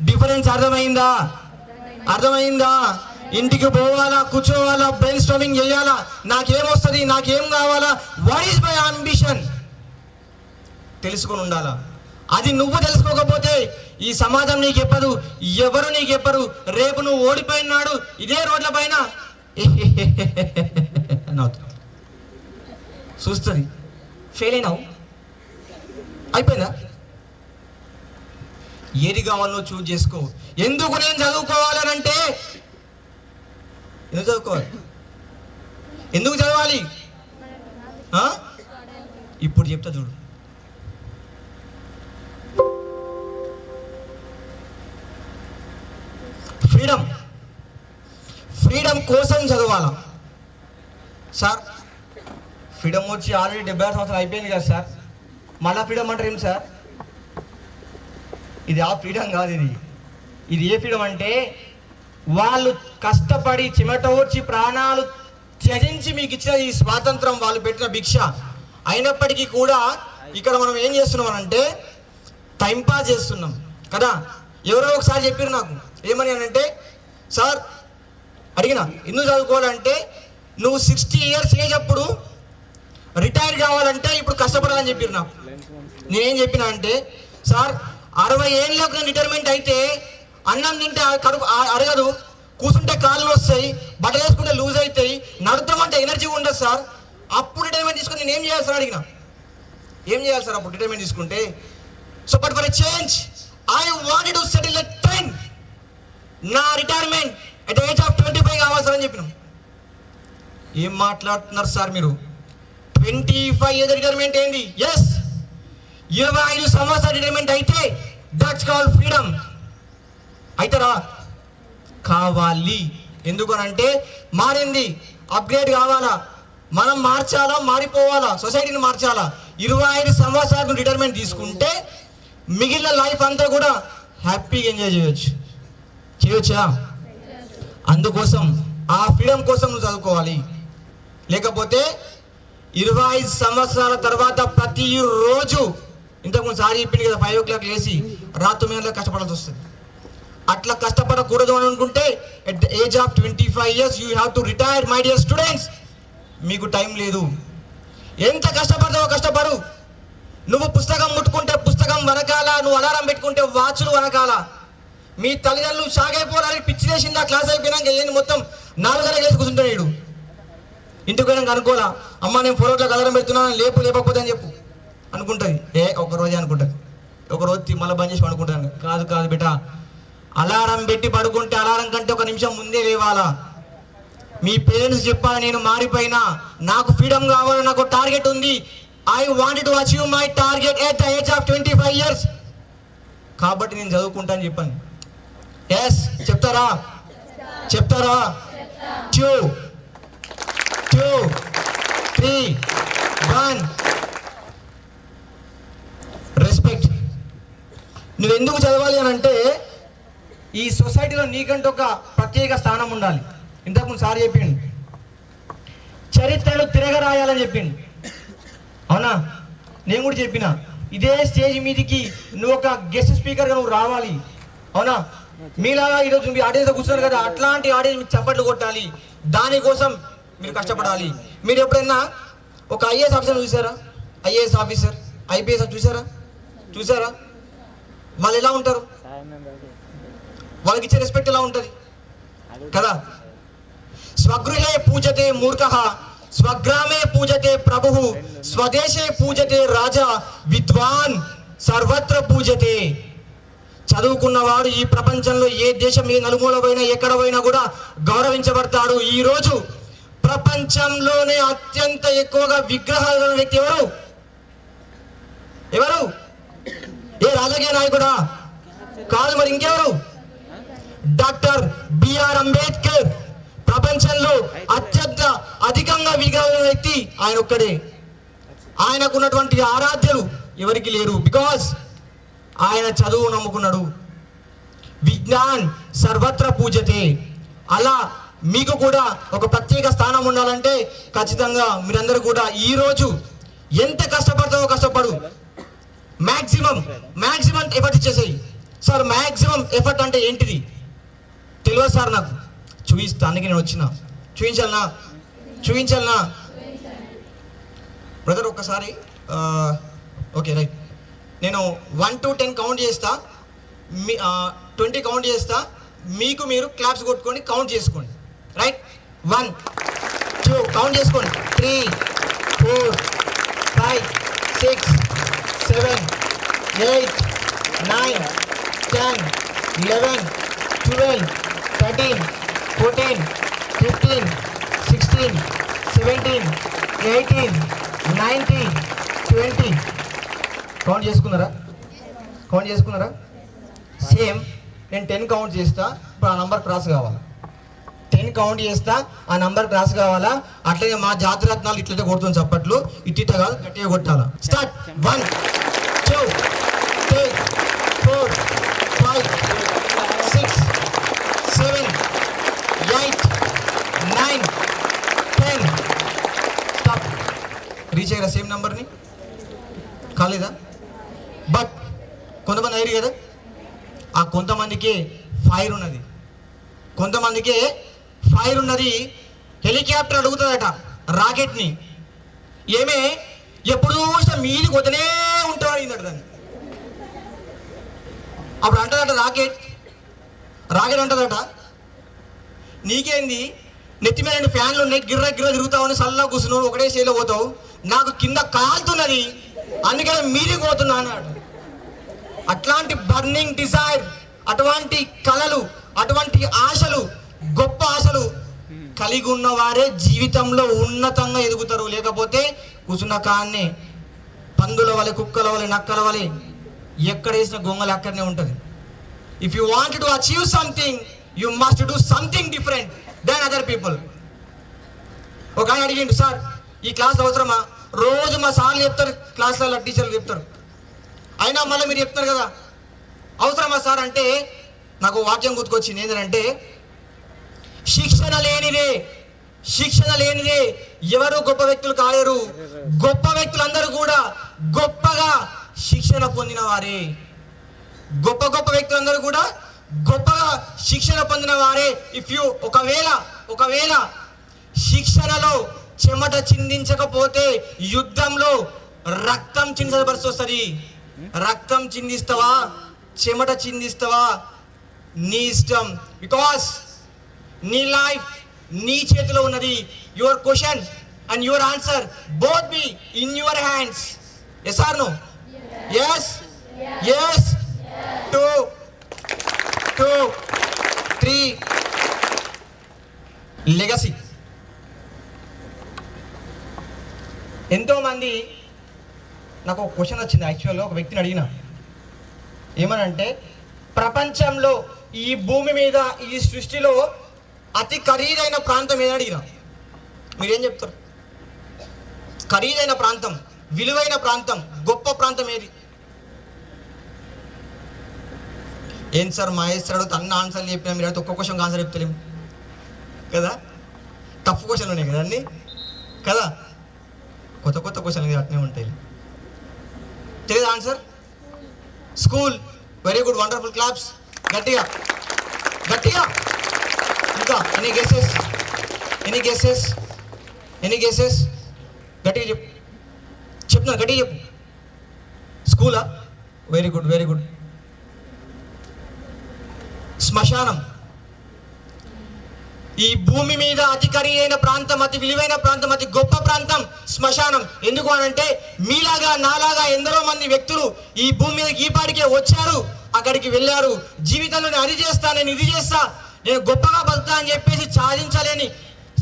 డిఫరెన్స్ అర్థమైందా? అర్థమైందా? ఇంటికి పోవాలా, కూర్చోవాలా, బ్రెయిన్ స్టార్మింగ్ చేయాలా, నాకేమొస్తుంది, నాకేం కావాలా, వాట్ ఈస్ మై అంబిషన్ తెలుసుకొని ఉండాలా. అది నువ్వు తెలుసుకోకపోతే ఈ సమాజం నీకు చెప్పదు, ఎవరు నీకు చెప్పరు. రేపు నువ్వు ఓడిపోయినాడు ఇదే రోడ్ల పైన చూస్తుంది, ఫెయిల్ అయినావు, అయిపోయిందా? ఏది కావాలో చూజ్ చేసుకో. ఎందుకు నేను చదువుకోవాలనంటే, ఎందుకు చదువుకోవాలి? ఎందుకు చదవాలి? ఇప్పుడు చెప్తా చూడు. ఫ్రీడమ్ కోసం చదవాలా సార్? ఫ్రీడమ్ వచ్చి ఆల్రెడీ 76 సంవత్సరాలు అయిపోయింది కదా సార్, మళ్ళా ఫ్రీడమ్ అంటారు ఏం సార్? ఇది ఆ ఫ్రీడమ్ కాదు. ఇది ఏ ఫ్రీడమ్ అంటే, వాళ్ళు కష్టపడి చెమట ఓడ్చి ప్రాణాలు త్యజించి మీకు ఇచ్చిన ఈ స్వాతంత్రం, వాళ్ళు పెట్టిన భిక్ష. అయినప్పటికీ కూడా ఇక్కడ మనం ఏం చేస్తున్నాం అంటే టైంపాస్ చేస్తున్నాం కదా. ఎవరో ఒకసారి చెప్పారు నాకు, ఏమని అంటే, సార్ అడిగిన ఎందుకు చదువుకోవాలంటే, నువ్వు 60 years ఏజ్ అప్పుడు రిటైర్ కావాలంటే ఇప్పుడు కష్టపడాలని చెప్పారు నాకు. నేనేం చెప్పిన అంటే, సార్ 60 ఏళ్ళకు నేను రిటైర్మెంట్ అయితే అన్నం తింటే కడుపు అరగదు, కూర్చుంటే కాళ్ళు వస్తాయి, బట్టలు వేసుకుంటే లూజ్ అవుతాయి, నడుద్దామంటే ఎనర్జీ ఉండదు సార్. అప్పుడు రిటైర్మెంట్ తీసుకుని నేను ఏం చేయాలి సార్ అడిగిన. ఏం చేయాలి సార్ అప్పుడు రిటైర్మెంట్ తీసుకుంటే? So but for a change I wanted to settle a trend. నా రిటైర్మెంట్ అట్ ఏజ్ ఆఫ్ 25 కావాలి సార్ అని చెప్పినాం. ఏం మాట్లాడుతున్నారు సార్ మీరు? 25 years రిటైర్మెంట్ ఏంది? ఎస్, 25 సంవత్సరాల రిటైర్మెంట్ అయితే దట్స్ కాల్డ్ ఫ్రీడమ్. అయితేరా కావాలి. ఎందుకనంటే మారింది, అప్గ్రేడ్ కావాలా, మనం మార్చాలా, మారిపోవాలా, సొసైటీని మార్చాలా. 25 సంవత్సరాలకు రిటైర్మెంట్ తీసుకుంటే మిగిలిన లైఫ్ అంతా కూడా హ్యాపీగా ఎంజాయ్ చేయొచ్చా? అందుకోసం ఆ ఫ్రీడమ్ కోసం నువ్వు చదువుకోవాలి. లేకపోతే 25 సంవత్సరాల తర్వాత ప్రతిరోజు ఇంతకుముందు సారి చెప్పింది కదా 5 o'clock లేచి రాత్రి మీద కష్టపడాల్సి వస్తుంది. అట్లా కష్టపడకూడదు అని అనుకుంటే at the age of 25 years you have to retire my dear students. మీకు టైం లేదు. ఎంత కష్టపడతావో కష్టపడు. నువ్వు పుస్తకం ముట్టుకుంటే పుస్తకం వెనకాల, నువ్వు అలారం పెట్టుకుంటే వాచ్లు వెనకాల. మీ తల్లిదండ్రులు షాక్ అయిపోవాలని పిచ్చి వేసింది. ఆ క్లాస్ అయిపోయినాక ఏంది మొత్తం 4 గంటలకు వేసి కూర్చుంటాడు వీడు. ఇంటికి పోయినాక అనుకోలా, అమ్మ నేను 4 o'clock అలారం పెడుతున్నాను, లేకపోతే అని చెప్పు అనుకుంటుంది. ఒక రోజే అనుకుంటుంది. ఒక రోజు మళ్ళీ బంద్ చేసి పడుకుంటాను. కాదు బిడ్డ, అలారం పెట్టి పడుకుంటే అలారం కంటే 1 నిమిషం ముందే లేవాలా. మీ పేరెంట్స్ చెప్పాలి, నేను మారిపోయినా, నాకు ఫ్రీడమ్ కావాలి, నాకు టార్గెట్ ఉంది. I wanted to achieve my target at the age of 25 years. కాబట్టి నేను చదువుకుంటా అని చెప్పాను. ఎస్ చెప్తారా? 2 3 1 రెస్పెక్ట్. నువ్వెందుకు చదవాలి అని అంటే ఈ సొసైటీలో నీకంటూ ఒక ప్రత్యేక స్థానం ఉండాలి. ఇంతకుముందు సార్ చెప్పిండు, చరిత్రను తిరగరాయాలని చెప్పిండు. అవునా? నేను కూడా చెప్పిన, ఇదే స్టేజ్ మీదికి నువ్వు ఒక గెస్ట్ స్పీకర్గా నువ్వు రావాలి. అవునా? మీలాగా ఈరోజు మీ ఆడియన్స్ కూర్చున్నారు కదా, అట్లాంటి ఆడియన్స్ మీకు చప్పట్లు కొట్టాలి. దానికోసం మీరు కష్టపడాలి. మీరు ఎప్పుడైనా ఒక ఐఏఎస్ ఆఫీసర్ చూసారా? ఐఏఎస్ ఆఫీసర్, ఐపీఎస్ చూసారా? వాళ్ళు ఎలా ఉంటారు? వాళ్ళకి ఇచ్చే రెస్పెక్ట్ ఎలా ఉంటుంది కదా? స్వగృహే పూజతే మూర్ఖః, స్వగ్రామే పూజతే ప్రభుః, స్వదేశే పూజతే రాజా, విద్వాన్ సర్వత్ర పూజతే. చదువుకున్నవాడు ఈ ప్రపంచంలో ఏ దేశం, ఏ నలుమూల పోయినా, ఎక్కడ పోయినా కూడా గౌరవించబడతాడు. ఈ రోజు ప్రపంచంలోనే అత్యంత ఎక్కువగా విగ్రహాలు ఉన్న వ్యక్తి ఎవరు? ఏ రాజకీయ నాయకుడా? కాదు. మరి ఇంకెవరు? Doctor BR Ambedkar. ప్రపంచంలో అత్యంత అధికంగా విగ్రహాల వ్యక్తి ఆయన ఒక్కడే. ఆయనకున్నటువంటి ఆరాధ్యులు ఎవరికి లేరు. బికాస్ ఆయన చదువు నమ్ముకున్నాడు. విజ్ఞాన్ సర్వత్ర పూజతే. అలా మీకు కూడా ఒక ప్రత్యేక స్థానం ఉండాలంటే ఖచ్చితంగా మీరందరూ కూడా ఈరోజు ఎంత కష్టపడతావో కష్టపడు. మ్యాక్సిమం ఎఫర్ట్ ఇచ్చేసాయి. సార్ మ్యాక్సిమం ఎఫర్ట్ అంటే ఏంటిది తెలియదు సార్, నాకు చూపిస్తానికి నేను వచ్చిన. చూపించాలనా బ్రదర్? ఒక్కసారి ఓకే రైట్. నేను 1 to 10 కౌంట్ చేస్తా, 20 కౌంట్ చేస్తా. మీకు మీరు క్లాప్స్ కొట్టుకొని కౌంట్ చేసుకోండి. రైట్? 1 2 కౌంట్ చేసుకోండి. 3 4 5 6 7 8 9 10 11 12 13 14 15 16 17 18 19 20. కౌంట్ చేసుకున్నారా? సేమ్ నేను 10 కౌంట్ చేస్తా. ఇప్పుడు ఆ నంబర్ క్రాస్ కావాలా? 10 కౌంట్ చేస్తా, ఆ నంబర్ క్రాస్ కావాలా? అట్లనే మా జాతిరత్నాలు ఇట్లయితే కొడుతుంది చప్పట్లు. ఇట్ట కాదు, గట్టిగా కొట్టాలా. స్టార్ట్. 1 2 3 4 5 6 7 8 9 10. స్టాప్. రీచ్ అయ్యారా సేమ్ నంబర్ని? కాలేదా? బట్ కొంతమంది అయ్యారు కదా. ఆ కొంతమందికి ఫైర్ ఉన్నది. హెలికాప్టర్ అడుగుతుందట రాకెట్ని. ఏమే ఎప్పుడు చూసినా మీది కొద్దనే ఉంటాడు అయిందట దాన్ని. అప్పుడు అంటదట రాకెట్ అంటదట, నీకేంది నెత్తి మీద 2 ఫ్యాన్లు ఉన్నాయి, గిర్ర తిరుగుతావు, సల్లా కూర్చున్నావు, ఒకటే చేలో పోతావు, నాకు కింద కాలుతున్నది, అందుకని మీదికి పోతున్నా అన్నాడు. అట్లాంటి బర్నింగ్ డిజైర్, అటువంటి కళలు, అటువంటి ఆశలు, గొప్ప ఆశలు కలిగి ఉన్నవారే జీవితంలో ఉన్నతంగా ఎదుగుతారు. లేకపోతే కూర్చున్న కాన్నే పందుల వలె, కుక్కల వలె, నక్కల వలె ఎక్కడ వేసిన గొంగలు అక్కడనే ఉంటుంది. If you want to achieve something, you must do something different than other people. ఒక ఆయన అడిగిండు, సార్ ఈ క్లాస్ అవసరమా? రోజు మా సార్లు చెప్తారు, క్లాస్లలో టీచర్లు చెప్తారు, అయినా మళ్ళీ మీరు చెప్తారు కదా, అవసరమా సార్ అంటే నాకు వాక్యం గుర్తుకొచ్చింది. ఏంటంటే శిక్షణ లేనిదే శిక్షణ లేనిదే ఎవరు గొప్ప వ్యక్తులు కాలేరు. గొప్ప వ్యక్తులందరూ కూడా గొప్పగా శిక్షణ పొందిన వారే. గొప్ప గొప్ప వ్యక్తులందరూ కూడా గొప్పగా శిక్షణ పొందిన వారే. ఇఫ్ యు ఒకవేళ శిక్షణలో చెమట చిందించకపోతే యుద్ధంలో రక్తం చిందించిన పరిస్థితి వస్తుంది. రక్తం చిందిస్తావా, చెమట చిందిస్తావా నీ ఇష్టం. బికాస్ నీ లైఫ్ నీ చేతిలో ఉన్నది. Your question and your answer both be in your hands. Yes or no? Yes yes. 2 3 legacy. ఎంతోమంది నాకు ఒక క్వశ్చన్ వచ్చింది. యాక్చువల్గా ఒక వ్యక్తిని అడిగిన, ఏమనంటే ప్రపంచంలో ఈ భూమి మీద ఈ సృష్టిలో అతి ఖరీదైన ప్రాంతం ఏదని అడిగిన. మీరేం చెప్తారు? ఖరీదైన ప్రాంతం, విలువైన ప్రాంతం, గొప్ప ప్రాంతం ఏది? ఏం సార్ మహేష్ అడుగుతా అన్న ఆన్సర్లు చెప్పినా మీరు అడిగితే ఒక్క క్వశ్చన్ ఆన్సర్ చెప్తలేము కదా. టఫ్ క్వశ్చన్ ఉన్నాయి కదా అన్నీ కదా. కొత్త కొత్త క్వశ్చన్లు అట్నే ఉంటాయి. తెలియదు answer? School. Very good, wonderful, claps. గట్టిగా గట్టిగా. ఇంకా ఎనీ గెసెస్? గట్టిగా చెప్పు. చెప్తున్నా, గట్టిగా చెప్పు. స్కూలా? Very good very good. శ్మశానం. ఈ భూమి మీద అతి ఖరీదైన ప్రాంతం, అతి విలువైన ప్రాంతం, అతి గొప్ప ప్రాంతం శ్మశానం. ఎందుకు అనంటే మీలాగా నాలాగా ఎందరో మంది వ్యక్తులు ఈ భూమి మీద ఈపాటికే వచ్చారు, అక్కడికి వెళ్ళారు. జీవితంలో నేను అది చేస్తా, నేను ఇది చేస్తా, నేను గొప్పగా బతుకుతా అని చెప్పేసి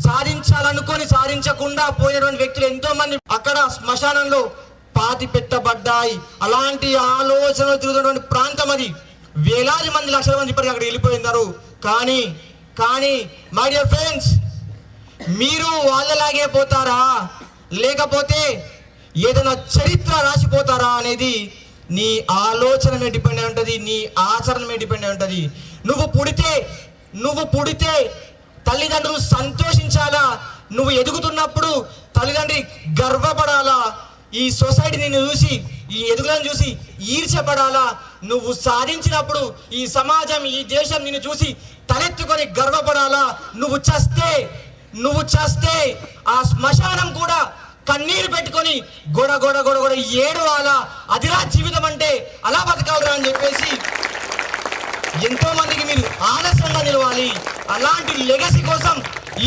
సాధించాలనుకొని సాధించకుండా పోయినటువంటి వ్యక్తులు ఎంతో మంది అక్కడ శ్మశానంలో పాతి పెట్టబడ్డాయి. అలాంటి ఆలోచనలు తిరుగుతున్నటువంటి ప్రాంతం అది. వేలాది మంది, లక్షల మంది ఇప్పటికీ అక్కడ వెళ్ళిపోయినారు. కానీ మై డియర్ ఫ్రెండ్స్, మీరు వాళ్ళలాగే పోతారా లేకపోతే ఏదైనా చరిత్ర రాసిపోతారా అనేది నీ ఆలోచన మీద డిపెండ్ అయి ఉంటుంది, నీ ఆచరణ మీద డిపెండ్ అయి ఉంటుంది. నువ్వు పుడితే తల్లిదండ్రులు సంతోషించాలా? నువ్వు ఎదుగుతున్నప్పుడు తల్లిదండ్రి గర్వపడాలా? ఈ సొసైటీ నిన్ను చూసి, ఈ ఎదుగుదలను చూసి ఈర్ష్యపడాలా? నువ్వు సాధించినప్పుడు ఈ సమాజం, ఈ దేశం నిన్ను చూసి తలెత్తుకొని గర్వపడాలా? నువ్వు చస్తే ఆ శ్మశానం కూడా కన్నీరు పెట్టుకొని గొడ గొడ గొడ గొడ ఏడవాలా? అదిరా జీవితం అంటే, అలా బతకాలరా అని చెప్పేసి ఎంతో మందికి మీరు ఆలస్యంగా నిలవాలి. అలాంటి లెగసీ కోసం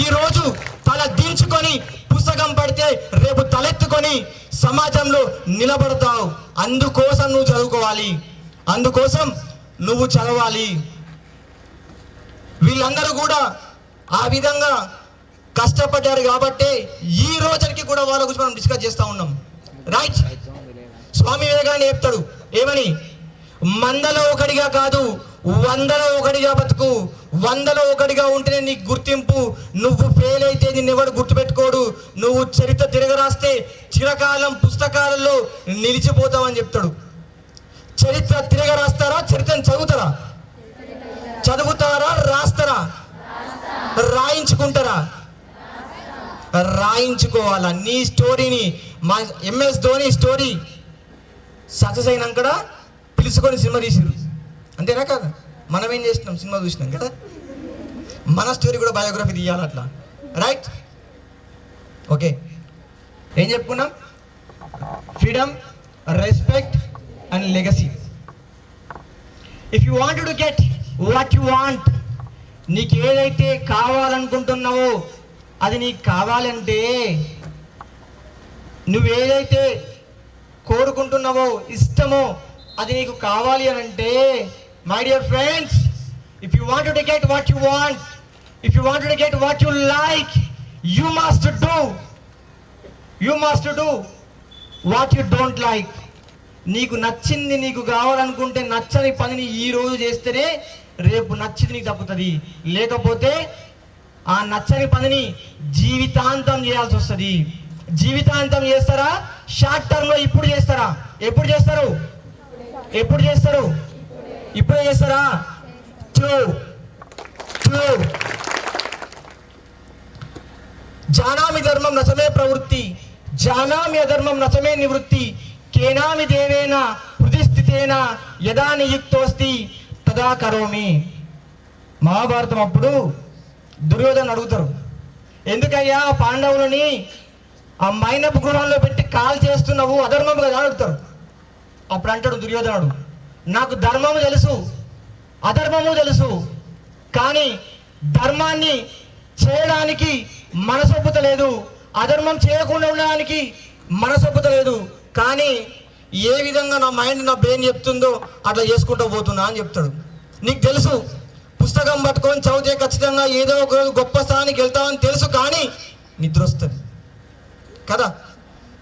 ఈ రోజు తల దించుకొని పుస్తకం పడితే రేపు తలెత్తుకొని సమాజంలో నిలబడతావు. అందుకోసం నువ్వు చదువుకోవాలి, అందుకోసం నువ్వు చదవాలి. వీళ్ళందరూ కూడా ఆ విధంగా కష్టపడ్డారు కాబట్టి ఈ రోజుకి కూడా వాళ్ళ గురించి మనం డిస్కస్ చేస్తూ ఉన్నాం. రైట్? స్వామి వివేకానంద చెప్తాడు ఏమని? మందలో ఒకటిగా కాదు, 100లో ఒకటిగా బతుకు. 100లో ఒకటిగా ఉంటేనే నీకు గుర్తింపు. నువ్వు ఫెయిల్ అయితే నిన్ను ఎవడు గుర్తుపెట్టుకోడు. నువ్వు చరిత్ర తిరగరాస్తే చిరకాలం పుస్తకాలలో నిలిచిపోతావని చెప్తాడు. చరిత్ర తిరగరాస్తారా? చరిత్రను చదువుతారా? రాస్తారా? రాయించుకుంటారా? రాయించుకోవాలా. నీ స్టోరీని, మా ఎంఎస్ ధోని స్టోరీ సక్సెస్ అయినాక పిలుచుకొని సినిమా తీసిరు, అంతేనా కదా? మనం ఏం చేసినాం? సినిమా చూసినాం కదా. మన స్టోరీ కూడా బయోగ్రఫీ తీయాలి అట్లా. రైట్? ఓకే, ఏం చెప్పుకున్నాం? Freedom, respect and legacy. If you want to get what you want, నీకు ఏదైతే కావాలనుకుంటున్నావో అది నీకు కావాలంటే, నువ్వేదైతే కోరుకుంటున్నావో, ఇష్టమో అది నీకు కావాలి అని అంటే, my dear friends, if you want to get what you want, if you want to get what you like, you must do what you don't like. నీకు నచ్చింది నీకు కావాలనుకుంటే నచ్చని పనిని ఈ రోజు చేస్తేనే రేపు నచ్చింది నీకు తప్పుతుంది. లేకపోతే ఆ నచ్చని పనిని జీవితాంతం చేయాల్సి వస్తుంది. జీవితాంతం చేస్తారా? షార్ట్ టర్మ్ లో ఇప్పుడు చేస్తారా? ఎప్పుడు చేస్తారు? ఇప్పుడే చేస్తారా? జానామి ధర్మం నచమే ప్రవృత్తి, జానామి అధర్మం నచమే నివృత్తి, కేనామి దేవేన హృదిస్థితేన యదా నియుక్తోస్తి తదా కరోమి. మహాభారతం అప్పుడు దుర్యోధన అడుగుతారు, ఎందుకయ్యా పాండవులని ఆ మైనపు గృహంలో పెట్టి కాల్ చేస్తున్నావు, అధర్మం కదా అడుగుతారు. అప్పుడు అంటాడు దుర్యోధనుడు, నాకు ధర్మము తెలుసు అధర్మము తెలుసు, కానీ ధర్మాన్ని చేయడానికి మనసొప్పుత లేదు, అధర్మం చేయకుండా ఉండడానికి మనసొప్పుత లేదు, కానీ ఏ విధంగా నా మైండ్ నా బ్రెయిన్ చెప్తుందో అట్లా చేసుకుంటూ పోతున్నా అని చెప్తాడు. నీకు తెలుసు పుస్తకం పట్టుకొని చదివితే ఖచ్చితంగా ఏదో ఒక రోజు గొప్ప స్థానానికి వెళ్తామని తెలుసు, కానీ నిద్ర వస్తుంది కదా.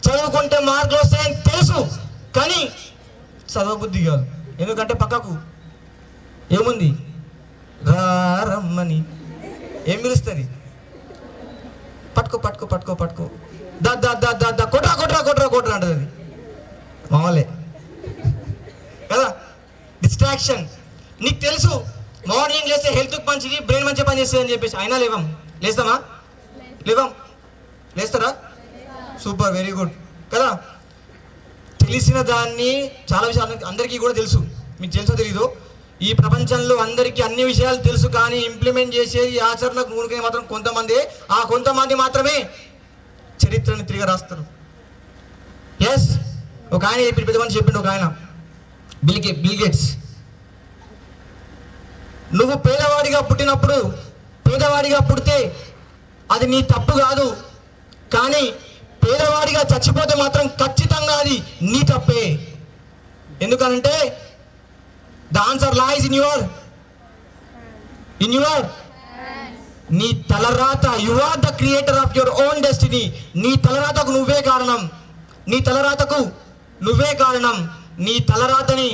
చదువుకుంటే మార్కులు వస్తాయని తెలుసు, కానీ చదవబుద్ధి కాదు. ఎందుకంటే పక్కకు ఏముంది, రమ్మని ఏం పిలుస్తుంది, పట్టుకో పట్టుకో పట్టుకో పట్టుకో దా దా దా దా దా కొట్రా కొట్రా కొట్రా కొట్రా అంటది. అది మామూలే కదా, డిస్ట్రాక్షన్. నీకు తెలుసు మార్నింగ్ లేస్తే హెల్త్కి మంచిది, బ్రెయిన్ మంచిగా పని చేస్తుంది అని చెప్పేసి అయినా లేవం. లేస్తామా? లేవం. లేస్తారా? సూపర్, వెరీ గుడ్ కదా. తెలిసిన దాన్ని చాలా విషయాలు అందరికీ కూడా తెలుసు. మీకు తెలుసో తెలీదు, ఈ ప్రపంచంలో అందరికీ అన్ని విషయాలు తెలుసు, కానీ ఇంప్లిమెంట్ చేసేది ఆచరణకు మూడుకే మాత్రం కొంతమంది. ఆ కొంతమంది మాత్రమే చరిత్రను తిరిగి రాస్తారు. ఎస్, ఒక ఆయన చెప్పి పెద్ద మంది చెప్పిండు, ఒక ఆయన బిల్ గేట్స్, నువ్వు పేదవాడిగా పుట్టినప్పుడు, పేదవాడిగా పుడితే అది నీ తప్పు కాదు, కానీ పేదవాడిగా చచ్చిపోతే మాత్రం ఖచ్చితంగా అది నీ తప్పే. ఎందుకనంటే the answer lies in your నీ తలరాత. You are the creator of your own destiny. నీ తలరాతకు నువ్వే కారణం, నీ తలరాతకు నువ్వే కారణం. నీ తలరాతని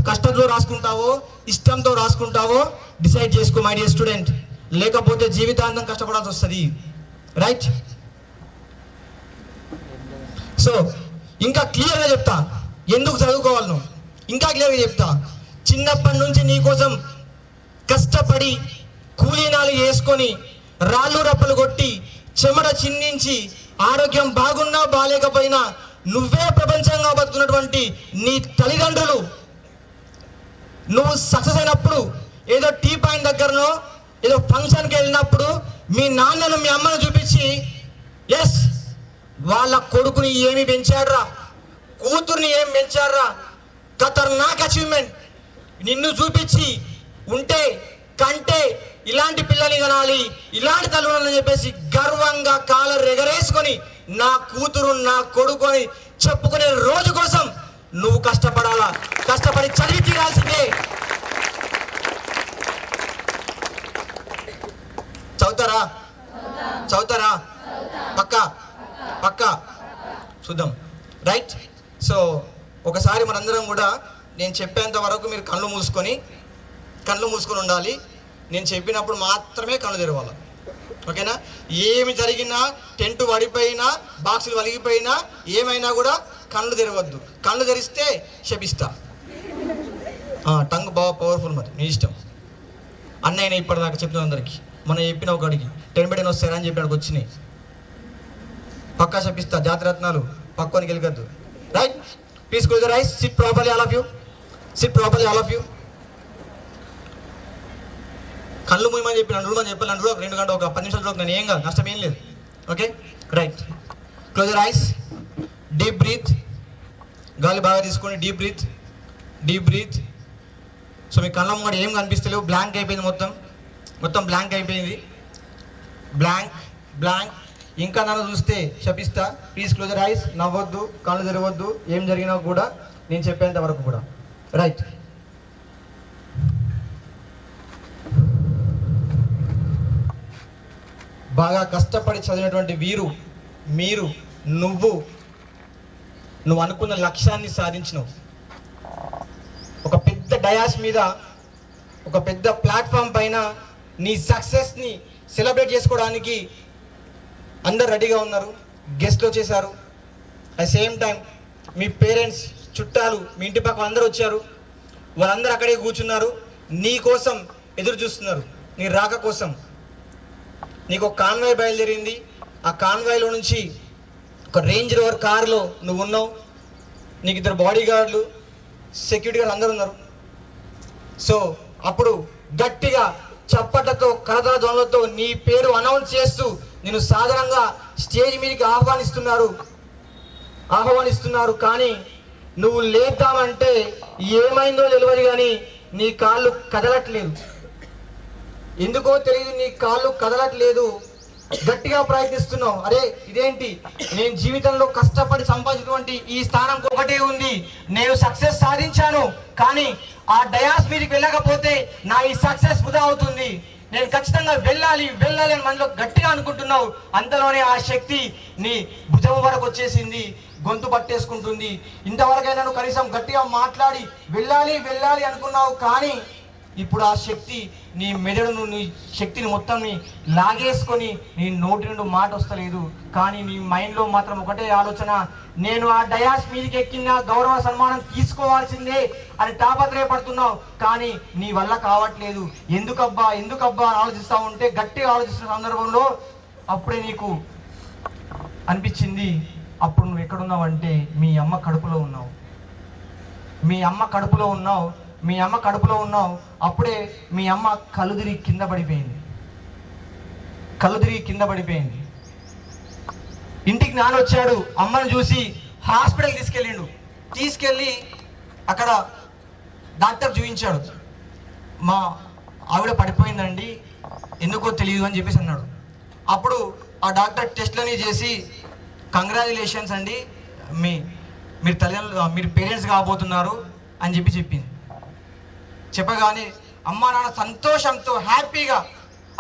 కష్టంతో రాసుకుంటావో ఇష్టంతో రాసుకుంటావో డిసైడ్ చేసుకో మై డియర్ స్టూడెంట్, లేకపోతే జీవితాంతం కష్టపడాల్సి వస్తుంది. రైట్? సో ఇంకా క్లియర్గా చెప్తా ఎందుకు చదువుకోవాలి నువ్వు, ఇంకా క్లియర్గా చెప్తా. చిన్నప్పటి నుంచి నీ కోసం కష్టపడి కూలీనాలు వేసుకొని రాళ్ళు రప్పలు కొట్టి చెమట చిందించి ఆరోగ్యం బాగున్నా బాలేకపోయినా నువ్వే ప్రపంచంగా బతుకున్నటువంటి నీ తల్లిదండ్రులు నువ్వు సక్సెస్ అయినప్పుడు ఏదో టీ పాయింట్ దగ్గరనో ఏదో ఫంక్షన్కి వెళ్ళినప్పుడు మీ నాన్నను మీ అమ్మను చూపించి, ఎస్ వాళ్ళ కొడుకుని ఏమి పెంచాడ్రా, కూతుర్ని ఏం పెంచాడ్రా, ఖతర్నాక్ అచీవ్మెంట్ నిన్ను చూపించి ఉంటే కంటే ఇలాంటి పిల్లల్ని కనాలి, ఇలాంటి తల్లులని చెప్పేసి గర్వంగా కాలర్ ఎగరేసుకొని నా కూతురు నా కొడుకు అని చెప్పుకునే రోజు కోసం నువ్వు కష్టపడాలా, కష్టపడి చదివి తీరాల్సిందే. చదువుతారా? పక్కా పక్కా చూద్దాం. రైట్? సో ఒకసారి మనందరం కూడా నేను చెప్పేంత వరకు మీరు కళ్ళు మూసుకొని ఉండాలి. నేను చెప్పినప్పుడు మాత్రమే కళ్ళు తెరవాలి. ఓకేనా? ఏమి జరిగినా, టెంట్ పడిపోయినా, బాక్సులు వలిగిపోయినా, ఏమైనా కూడా కళ్ళు తెరవద్దు. కళ్ళు తెరిస్తే శపిస్తా. టంగ్ బాగా పవర్ఫుల్, మరి నీ ఇష్టం. అన్నయ్య ఇప్పటిదాకా చెప్పిన అందరికీ మనం చెప్పిన ఒకడికి 10/10 వస్తారా అని చెప్పి వచ్చినాయి. పక్కా శపిస్తా. జాతిరత్నాలు పక్కోనికి వెళ్ళగద్దు. Right? Please close your eyes. Sit properly all of you. కళ్ళు మూయమని చెప్పి నన్ను చెప్పాలి. 2 గంటలు ఒక 10 నిమిషాలు నేను ఏం కాదు, నష్టం ఏం లేదు. Okay? Right. Close your eyes. Deep breath. గాలి బాగా తీసుకోండి. Deep breath. సో మీ కళ్ళ ముందు ఏం కనిపిస్తలేవు, బ్లాంక్ అయిపోయింది, మొత్తం బ్లాంక్ అయిపోయింది. బ్లాంక్. ఇంకా నన్ను చూస్తే శపిస్తా. Please close your eyes. నవ్వొద్దు, కళ్ళు తెరవద్దు, ఏం జరిగినా కూడా నేను చెప్పేంత వరకు కూడా. రైట్? బాగా కష్టపడి చదివినటువంటి మీరు నువ్వు అనుకున్న లక్ష్యాన్ని సాధించినవు. ఒక పెద్ద డయాస్ మీద, ఒక పెద్ద ప్లాట్ఫామ్ పైన నీ సక్సెస్ని సెలబ్రేట్ చేసుకోవడానికి అందరు రెడీగా ఉన్నారు. గెస్ట్లు వచ్చేసారు. At same time me parents, చుట్టాలు, మీ ఇంటి పక్కన అందరూ వచ్చారు. వాళ్ళందరూ అక్కడే కూర్చున్నారు, నీ కోసం ఎదురు చూస్తున్నారు, నీ రాక కోసం. నీకు ఒక కాన్వాయ్ బయలుదేరింది. ఆ కాన్వాయ్లో నుంచి ఒక రేంజ్ రోవర్ కారులో నువ్వు ఉన్నావు, నీకు 2 బాడీ గార్డులు, సెక్యూరిటీ గార్డు అందరూ ఉన్నారు. సో అప్పుడు గట్టిగా చప్పట్లతో కరతాళ ధ్వనులతో నీ పేరు అనౌన్స్ చేస్తూ నేను సాధారణంగా స్టేజ్ మీదకి ఆహ్వానిస్తున్నారు. కానీ నువ్వు లేద్దామంటే ఏమైందో తెలియదు, కానీ నీ కాళ్ళు కదలట్లేదు. ఎందుకో తెలియదు, నీ కాళ్ళు కదలట్లేదు. గట్టిగా ప్రయత్నిస్తున్నావు. అరే ఇదేంటి, నేను జీవితంలో కష్టపడి సంపాదించినటువంటి ఈ స్థానం ఒకటే ఉంది, నేను సక్సెస్ సాధించాను, కానీ ఆ డయాస్ మీదకి వెళ్ళకపోతే నా ఈ సక్సెస్ వృధా అవుతుంది, నేను ఖచ్చితంగా వెళ్ళాలి అని మనలో గట్టిగా అనుకుంటున్నావు. అంతలోనే ఆ శక్తి నీ భుజం వరకు వచ్చేసింది, గొంతు పట్టేసుకుంటుంది. ఇంతవరకైనా నువ్వు కనీసం గట్టిగా మాట్లాడి వెళ్ళాలి అనుకున్నావు, కానీ ఇప్పుడు ఆ శక్తి నీ మెదడును, నీ శక్తిని మొత్తం లాగేసుకొని నీ నోటి నుండి మాట వస్తలేదు. కానీ నీ మైండ్లో మాత్రం ఒకటే ఆలోచన, నేను ఆ డయాస్ మీదకి ఎక్కిన గౌరవ సన్మానం తీసుకోవాల్సిందే అని తాపత్రయపడుతున్నావు. కానీ నీ వల్ల కావట్లేదు. ఎందుకబ్బా ఆలోచిస్తూ ఉంటే, గట్టిగా ఆలోచిస్తున్న సందర్భంలో అప్పుడే నీకు అనిపించింది, అప్పుడు నువ్వు ఎక్కడున్నావంటే మీ అమ్మ కడుపులో ఉన్నావు. అప్పుడే మీ అమ్మ కళ్ళు తిరిగి కింద పడిపోయింది. ఇంటికి నాన్న వచ్చాడు, అమ్మను చూసి హాస్పిటల్ తీసుకెళ్ళి అక్కడ డాక్టర్ చూపించాడు. మా ఆవిడ పడిపోయిందండి, ఎందుకో తెలియదు అని చెప్పేసి అన్నాడు. అప్పుడు ఆ డాక్టర్ టెస్ట్లని చేసి, కంగ్రాచులేషన్స్ అండి, మీరు పేరెంట్స్ కాబోతున్నారు అని చెప్పింది. చెప్పగానే అమ్మ నాన్న సంతోషంతో హ్యాపీగా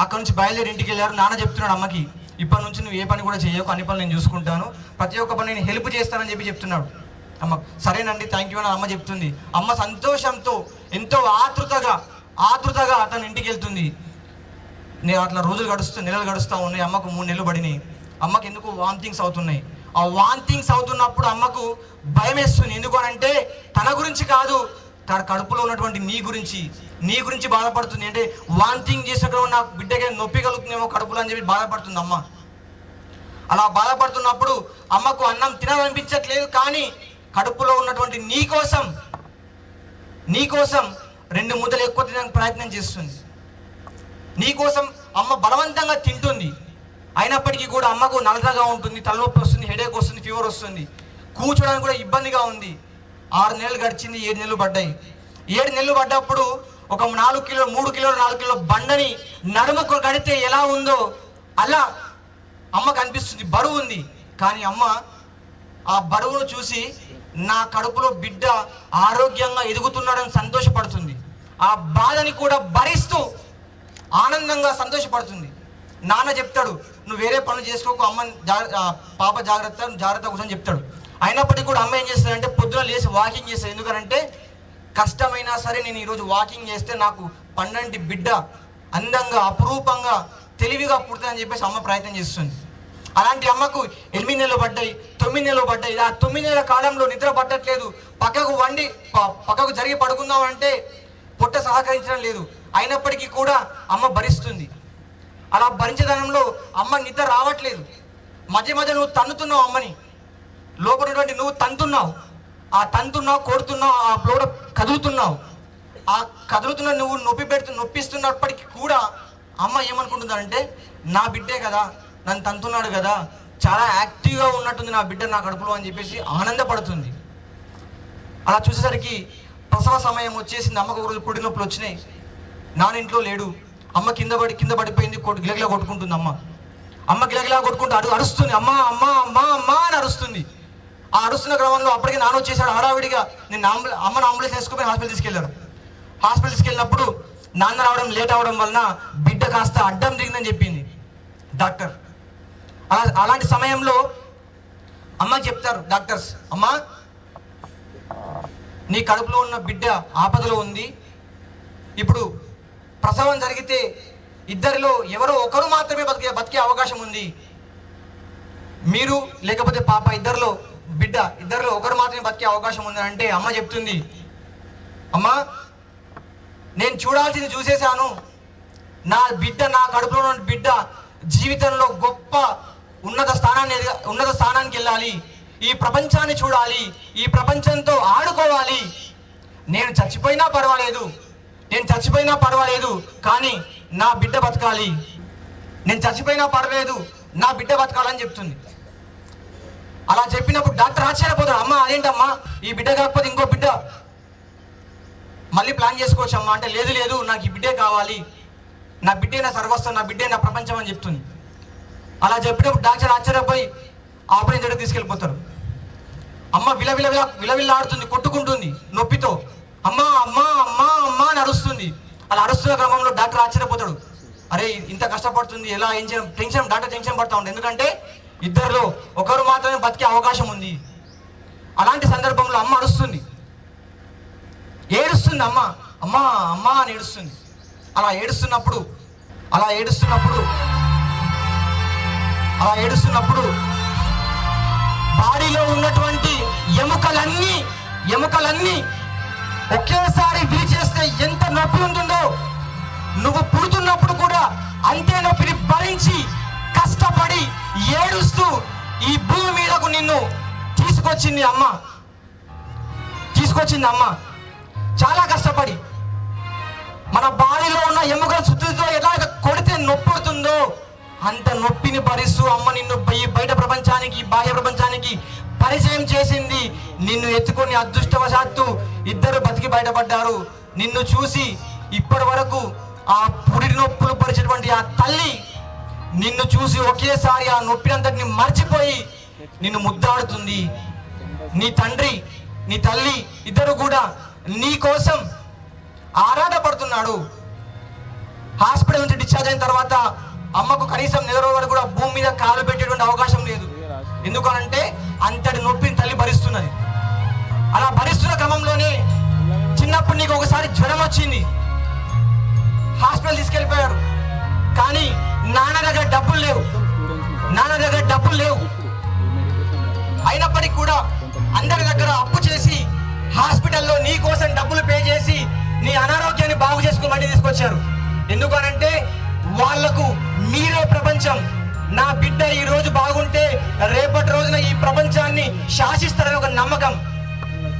అక్కడ నుంచి బయలుదేరి ఇంటికి వెళ్ళారు. నాన్న చెప్తున్నాడు అమ్మకి, ఇప్పటి నుంచి నువ్వు ఏ పని కూడా చేయకు, అన్ని పనులు నేను చూసుకుంటాను, ప్రతి ఒక్క పని నేను హెల్ప్ చేస్తానని చెప్తున్నాడు. అమ్మ సరేనండి థ్యాంక్ యూ అని అమ్మ చెప్తుంది. అమ్మ సంతోషంతో ఎంతో ఆతృతగా అతను ఇంటికి వెళ్తుంది. నేను అట్లా రోజులు నెలలు గడుస్తూ ఉన్నాయి. అమ్మకు 3 నెలలు పడినాయి. అమ్మకి ఎందుకు వామిటింగ్స్ అవుతున్నాయి. ఆ వామిటింగ్స్ అవుతున్నప్పుడు అమ్మకు భయం వేస్తుంది. ఎందుకు అంటే తన గురించి కాదు, తన కడుపులో ఉన్నటువంటి నీ గురించి బాధపడుతుంది. అంటే వామిటింగ్ చేసినప్పుడు నా బిడ్డకి నొప్పి కలుగుతుందేమో కడుపులో అని చెప్పి బాధపడుతుంది అమ్మ. అలా బాధపడుతున్నప్పుడు అమ్మకు అన్నం తినాలనిపించట్లేదు, కానీ కడుపులో ఉన్నటువంటి నీ కోసం 2 ముద్దలు ఎక్కువ తినడానికి ప్రయత్నం చేస్తుంది. నీ కోసం అమ్మ బలవంతంగా తింటుంది. అయినప్పటికీ కూడా అమ్మకు నలతగా ఉంటుంది, తలనొప్పి వస్తుంది, హెడేక్ వస్తుంది, ఫీవర్ వస్తుంది, కూర్చోడానికి కూడా ఇబ్బందిగా ఉంది. 6 నెలలు గడిచింది, 7 నెలలు పడ్డాయి. 7 నెలలు పడ్డప్పుడు ఒక 3 కిలోల బండని నడుముకు గడితే ఎలా ఉందో అలా అమ్మకు అనిపిస్తుంది. బరువు ఉంది, కానీ అమ్మ ఆ బరువును చూసి నా కడుపులో బిడ్డ ఆరోగ్యంగా ఎదుగుతున్నాడని సంతోషపడుతుంది. ఆ బాధని కూడా భరిస్తూ ఆనందంగా సంతోషపడుతుంది. నాన్న చెప్తాడు, నువ్వు వేరే పనులు చేసుకోకు, అమ్మ పాప జాగ్రత్త కోసం చెప్తాడు. అయినప్పటికీ కూడా అమ్మ ఏం చేస్తుందంటే పొద్దున లేచి వాకింగ్ చేస్తుంది. ఎందుకంటే కష్టమైనా సరే నేను ఈరోజు వాకింగ్ చేస్తే నాకు పండంటి బిడ్డ అందంగా అపురూపంగా తెలివిగా పుడుతుందని చెప్పేసి అమ్మ ప్రయత్నం చేస్తుంది. అలాంటి అమ్మకు 8 నెలలు పడ్డాయి, 9 నెలలు పడ్డాయి. ఆ 9 నెలల కాలంలో నిద్ర పట్టట్లేదు. పక్కకు జరిగి పడుకుందామంటే పొట్ట సహకరించడం లేదు. అయినప్పటికీ కూడా అమ్మ భరిస్తుంది. అలా భరించదనంలో అమ్మ నిద్ర రావట్లేదు. మధ్య నువ్వు తన్నుతున్నావు అమ్మని, లోపల నువ్వు తంతున్నావు, కొడుతున్నావు, ఆ లోడ కదులుతున్నావు. ఆ కదులుతున్న నువ్వు నొప్పిస్తున్నప్పటికీ కూడా అమ్మ ఏమనుకుంటుందంటే నా బిడ్డే కదా, నన్ను తంతున్నాడు కదా, చాలా యాక్టివ్గా ఉన్నట్టుంది నా బిడ్డ నా కడుపులో అని చెప్పేసి ఆనందపడుతుంది. అలా చూసేసరికి ప్రసవ సమయం వచ్చేసింది. అమ్మకు ఒక రోజు పొడి నొప్పులు వచ్చినాయి. నాన్న ఇంట్లో లేడు. అమ్మ కింద పడిపోయింది. గిలగిలా కొట్టుకుంటుంది. అమ్మ గిలగిలా కొట్టుకుంటూ అరుస్తుంది, అమ్మ అని అరుస్తుంది. ఆ అరుస్తున్న క్రమంలో అప్పటికి నాన్న వచ్చేసాడు హడావిడిగా. నేను అమ్మను అంబులెన్స్ వేసుకుని హాస్పిటల్ తీసుకెళ్ళినప్పుడు నాన్న రావడం లేట్ అవడం వలన బిడ్డ కాస్త అడ్డం దిగిందని చెప్పింది డాక్టర్. అలాంటి సమయంలో అమ్మకి చెప్తారు డాక్టర్స్, అమ్మ నీ కడుపులో ఉన్న బిడ్డ ఆపదలో ఉంది. ఇప్పుడు ప్రసవం జరిగితే ఇద్దరిలో ఎవరో ఒకరు మాత్రమే బతికే అవకాశం ఉంది. మీరు లేకపోతే పాప, ఇద్దరిలో ఒకరు మాత్రమే బతికే అవకాశం ఉంది అంటే అమ్మ చెప్తుంది, అమ్మ నేను చూడాల్సింది చూసేశాను. నా కడుపులో ఉన్న బిడ్డ జీవితంలో గొప్ప ఉన్నత స్థానానికి వెళ్ళాలి, ఈ ప్రపంచాన్ని చూడాలి, ఈ ప్రపంచంతో ఆడుకోవాలి. నేను చచ్చిపోయినా పర్వాలేదు కానీ నా బిడ్డ బతకాలి, నేను చచ్చిపోయినా పర్వాలేదు నా బిడ్డ బతకాలని చెప్తుంది. అలా చెప్పినప్పుడు డాక్టర్ ఆశ్చర్యపోతాడు, అమ్మ అదేంటమ్మా ఈ బిడ్డ కాకపోతే ఇంకో బిడ్డ మళ్ళీ ప్లాన్ చేసుకోవచ్చు అమ్మా అంటే, లేదు నాకు ఈ బిడ్డే కావాలి, నా బిడ్డే నా సర్వస్వం, నా బిడ్డే నా ప్రపంచం అని చెప్తుంది. అలా చెప్పినప్పుడు డాక్టర్ ఆశ్చర్యపోయి ఆపరేషన్ చేయడానికి తీసుకెళ్ళిపోతారు. అమ్మ విలవిల్లాడుతుంది, కొట్టుకుంటుంది నొప్పితో, అమ్మా అమ్మా అమ్మా అమ్మా అని అరుస్తుంది. అలా అరుస్తున్న క్రమంలో డాక్టర్ ఆశ్చర్యపోతాడు, అరే ఇంత కష్టపడుతుంది ఎలా, ఏం చేయడం డాక్టర్ టెన్షన్ పడతా ఉంటుంది. ఎందుకంటే ఇద్దరిలో ఒకరు మాత్రమే బతికే అవకాశం ఉంది. అలాంటి సందర్భంలో అమ్మ అరుస్తుంది, ఏడుస్తుంది, అమ్మ అమ్మా అమ్మా అని ఏడుస్తుంది. అలా ఏడుస్తున్నప్పుడు బాడీలో ఉన్నటువంటి ఎముకలన్నీ ఒకేసారి విరిచేస్తే ఎంత నొప్పి ఉంటుందో, నువ్వు పుడుతున్నప్పుడు కూడా అంతే నొప్పిని భరించి కష్టపడి ఏడుస్తూ ఈ భూమి మీదకు నిన్ను తీసుకొచ్చింది అమ్మ. చాలా కష్టపడి మన బాడీలో ఉన్న ఎముకల సుత్తితో ఎలాగ కొడితే నొప్పి అవుతుందో అంత నొప్పిని భరిస్తూ అమ్మ నిన్ను బయట ప్రపంచానికి, బాహ్య ప్రపంచానికి పరిచయం చేసింది. నిన్ను ఎత్తుకొని అదృష్టవశాత్తు ఇద్దరు బతికి బయటపడ్డారు. నిన్ను చూసి ఇప్పటి వరకు ఆ పుడి నొప్పులు పరిచేటువంటి ఆ తల్లి నిన్ను చూసి ఒకేసారి ఆ నొప్పినంతటిని మర్చిపోయి నిన్ను ముద్దాడుతుంది. నీ తండ్రి, నీ తల్లి ఇద్దరు కూడా నీ కోసం ఆరాటపడుతున్నాడు. హాస్పిటల్ నుంచి డిశ్చార్జ్ అయిన తర్వాత అమ్మకు కనీసం నెల రోజుల వరకు కూడా భూమి మీద కాలు పెట్టేటువంటి అవకాశం లేదు. ఎందుకనంటే అంతటి నొప్పిని తల్లి భరిస్తున్నది. అలా భరిస్తున్న క్రమంలోనే చిన్నప్పుడు నీకు ఒకసారి జ్వరం వచ్చింది, హాస్పిటల్ తీసుకెళ్ళిపోయారు. కానీ నాన్న దగ్గర డబ్బులు లేవు. అయినప్పటికీ కూడా అందరి దగ్గర అప్పు చేసి హాస్పిటల్లో నీ కోసం డబ్బులు పే చేసి నీ అనారోగ్యాన్ని బాగు చేసుకోమని తీసుకొచ్చారు. ఎందుకనంటే వాళ్లకు మీరే ప్రపంచం. నా బిడ్డ ఈ రోజు బాగుంటే రేపటి రోజున ఈ ప్రపంచాన్ని శాసిస్తారని ఒక నమ్మకం.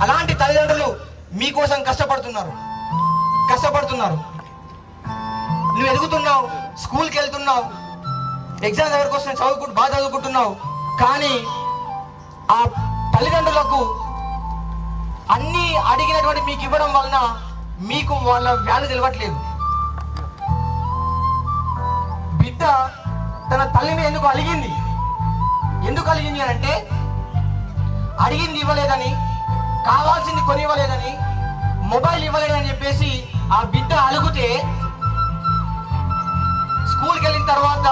అలాంటి తల్లిదండ్రులు మీకోసం కష్టపడుతున్నారు. నువ్వు ఎదుగుతున్నావు, స్కూల్కి వెళ్తున్నావు, ఎగ్జామ్ దగ్గరకు వస్తున్న బాగా చదువుకుంటున్నావు. కానీ ఆ తల్లిదండ్రులకు అన్నీ అడిగినటువంటి మీకు ఇవ్వడం వలన మీకు వాళ్ళ వాల్యూ తెలియట్లేదు. బిడ్డ తన తల్లిని ఎందుకు అలిగింది అని అంటే, అడిగింది ఇవ్వలేదని, కావాల్సింది కొని ఇవ్వలేదని, మొబైల్ ఇవ్వలేదని చెప్పేసి ఆ బిడ్డ అలుగుతే స్కూల్కి వెళ్ళిన తర్వాత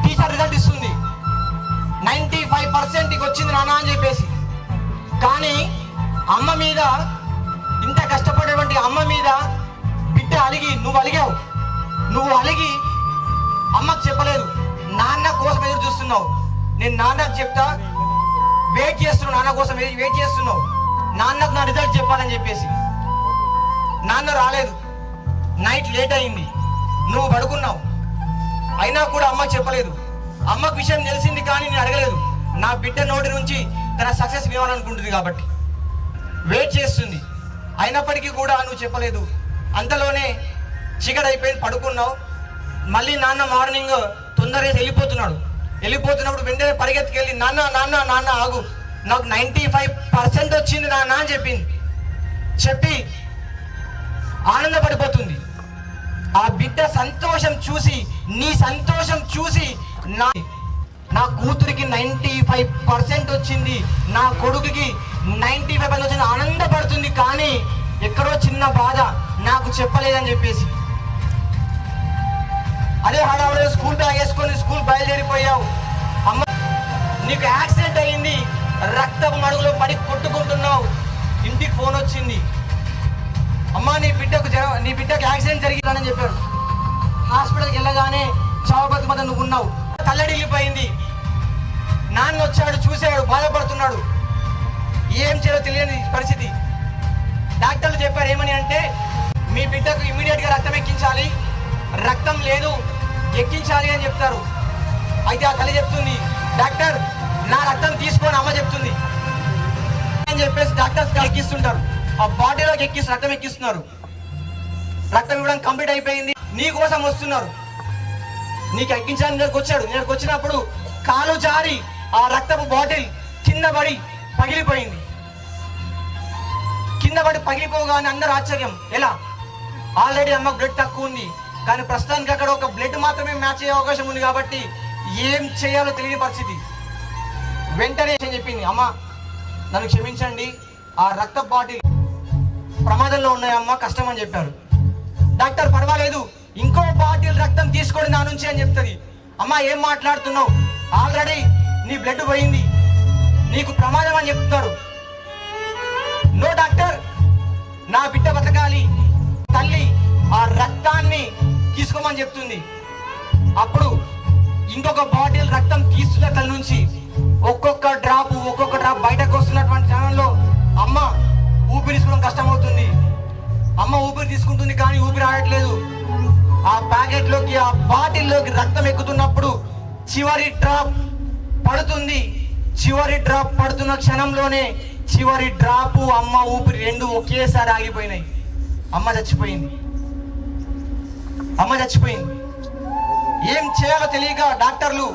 టీచర్ రిజల్ట్ ఇస్తుంది, 95% వచ్చింది నాన్న అని చెప్పేసి. కానీ అమ్మ మీద, ఇంత కష్టపడేటువంటి అమ్మ మీద బిడ్డ నువ్వు అలిగి అమ్మకు చెప్పలేదు. నాన్న కోసం ఎదురు చూస్తున్నావు. నేను నాన్నకు చెప్తా, వెయిట్ చేస్తున్నావు, నాన్న కోసం వెయిట్ చేస్తున్నావు, నాన్నకు నా రిజల్ట్ చెప్పాలని చెప్పేసి. నాన్న రాలేదు, నైట్ లేట్ అయింది, నువ్వు పడుకున్నావు. అయినా కూడా అమ్మకు చెప్పలేదు. అమ్మకు విషయం తెలిసింది కానీ నేను అడగలేదు. నా బిడ్డ నోటి నుంచి తన సక్సెస్ వినాలనుకుంటుంది కాబట్టి వెయిట్ చేస్తుంది. అయినప్పటికీ కూడా నువ్వు చెప్పలేదు. అంతలోనే చీకటి అయిపోయింది, పడుకున్నావు. మళ్ళీ నాన్న మార్నింగ్ తొందరగా వెళ్ళిపోతున్నప్పుడు వెంటనే పరిగెత్తుకెళ్ళి నాన్న ఆగు, నాకు 95% వచ్చింది నాన్న అని చెప్పి ఆనందపడిపోతుంది. ఆ బిడ్డ సంతోషం చూసి, నీ సంతోషం చూసి నా కూతురికి 95% వచ్చింది, నా కొడుకుకి 95% వచ్చింది ఆనందపడుతుంది. కానీ ఎక్కడో చిన్న బాధ, నాకు చెప్పలేదని చెప్పేసి. అదే హడావుడిలో స్కూల్ బ్యాగ్ వేసుకొని స్కూల్ బయలుదేరిపోయావు. అమ్మ నీకు యాక్సిడెంట్ అయ్యింది, రక్తపు మడుగులో పడి కొట్టుకుంటున్నావు. ఇంటికి ఫోన్ వచ్చింది, అమ్మ నీ బిడ్డకు యాక్సిడెంట్ జరిగిందని చెప్పారు. హాస్పిటల్కి వెళ్ళగానే చావు బతుకు మధ్య నువ్వు ఉన్నావు. తల్లడిల్లిపోయింది. నాన్న వచ్చాడు, చూశాడు, బాధపడుతున్నాడు. ఏం చేయాలో తెలియని పరిస్థితి. డాక్టర్లు చెప్పారు ఏమని అంటే, మీ బిడ్డకు ఇమ్మీడియట్గా రక్తం ఎక్కించాలి, రక్తం లేదు, ఎక్కించాలి అని చెప్తారు. అయితే ఆ తల్లి చెప్తుంది, డాక్టర్ నా రక్తం తీసుకొని అమ్మ చెప్తుంది అని చెప్పేసి డాక్టర్స్ ఎక్కిస్తుంటారు. ఆ బాడీలోకి రక్తం ఎక్కిస్తున్నారు. రక్తం ఇవ్వడం కంప్లీట్ అయిపోయింది. నీ కోసం వస్తున్నారు, నీకు ఎక్కించడానికి నేరుకు వచ్చాడు. నేరుకు వచ్చినప్పుడు కాలు జారి ఆ రక్తపు బాటిల్ కింద పడి పగిలిపోయింది. కింద పడి పగిలిపోగానే అందరూ ఆశ్చర్యం. ఎలా? ఆల్రెడీ అమ్మకు బ్లడ్ తక్కువ ఉంది, కానీ ప్రస్తుతానికి అక్కడ ఒక బ్లడ్ మాత్రమే మ్యాచ్ అయ్యే అవకాశం ఉంది కాబట్టి ఏం చేయాలో తెలియని పరిస్థితి. వెంటనే చెప్పింది, అమ్మ నన్ను క్షమించండి, ఆ రక్త బాటిల్ ప్రమాదంలో ఉన్నాయమ్మా, కష్టం అని చెప్పారు. డాక్టర్ పర్వాలేదు, ఇంకో బాటిల్ రక్తం తీసుకోండి నా నుంచి అని చెప్తుంది. అమ్మ ఏం మాట్లాడుతున్నావు, ఆల్రెడీ నీ బ్లడ్ పోయింది, నీకు ప్రమాదం అని చెప్తున్నారు. నో డాక్టర్, నా బిడ్డ బతకాలి. తల్లి ఆ రక్తాన్ని తీసుకోమని చెప్తుంది. అప్పుడు ఇంకొక బాటిల్ రక్తం తీసుకున్న తల్లి నుంచి ఒక్కొక్క డ్రాప్ బయటకు వస్తున్నటువంటి సమయంలో అమ్మ ఊపిరి తీసుకోవడం కష్టమవుతుంది. అమ్మ ఊపిరి తీసుకుంటుంది కానీ ఊపిరి ఆడట్లేదు. ఆ ప్యాకెట్లోకి ఆ బాటిల్లోకి రక్తం ఎక్కుతున్నప్పుడు చివరి డ్రాప్ పడుతుంది. చివరి డ్రాప్ పడుతున్న క్షణంలోనే చివరి డ్రాపు అమ్మ ఊపిరి రెండు ఒకేసారి ఆగిపోయినాయి. అమ్మ చచ్చిపోయింది. ఏం చేయాలో తెలియక డాక్టర్లు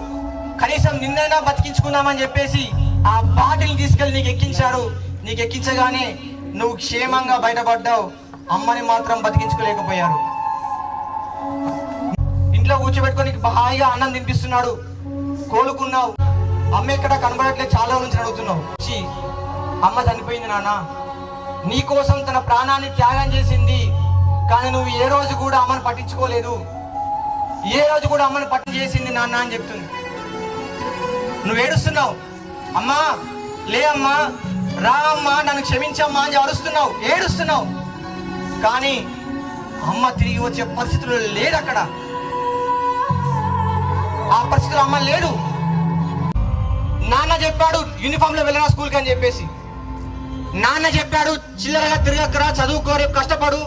కనీసం నిన్నైనా బతికించుకుందామని చెప్పేసి ఆ బాటిల్ తీసుకెళ్ళి నీకు ఎక్కించారు. నీకు ఎక్కించగానే నువ్వు క్షేమంగా బయటపడ్డావు. అమ్మని మాత్రం బతికించుకోలేకపోయారు. ఇంట్లో కూర్చోబెట్టుకొని హాయిగా అన్నం తినిపిస్తున్నాడు, కోలుకున్నావు. అమ్మ ఎక్కడ కనబడట్లేదు, చాలా రోజుల నుంచి అడుగుతున్నావు. అమ్మ చనిపోయింది నాన్న, నీ కోసం తన ప్రాణాన్ని త్యాగం చేసింది, కానీ నువ్వు ఏ రోజు కూడా అమ్మని పట్టించుకోలేదు, ఏ రోజు కూడా అమ్మని పట్టు చేసింది నాన్న అని చెప్తుంది. నువ్వు ఏడుస్తున్నావు, అమ్మా లే అమ్మా, రా అమ్మా, నన్ను క్షమించమ్మా అని అరుస్తున్నావు, ఏడుస్తున్నావు. కానీ అమ్మ తిరిగి వచ్చే పరిస్థితులు లేదు. అక్కడ ఆ పరిస్థితులు అమ్మ లేదు. నాన్న చెప్పాడు యూనిఫామ్ లో వెళ్ళినా స్కూల్కి అని చెప్పేసి, నాన్న చెప్పాడు చిల్లరగా తిరగక్కరా, చదువుకో, రేపు కష్టపడు,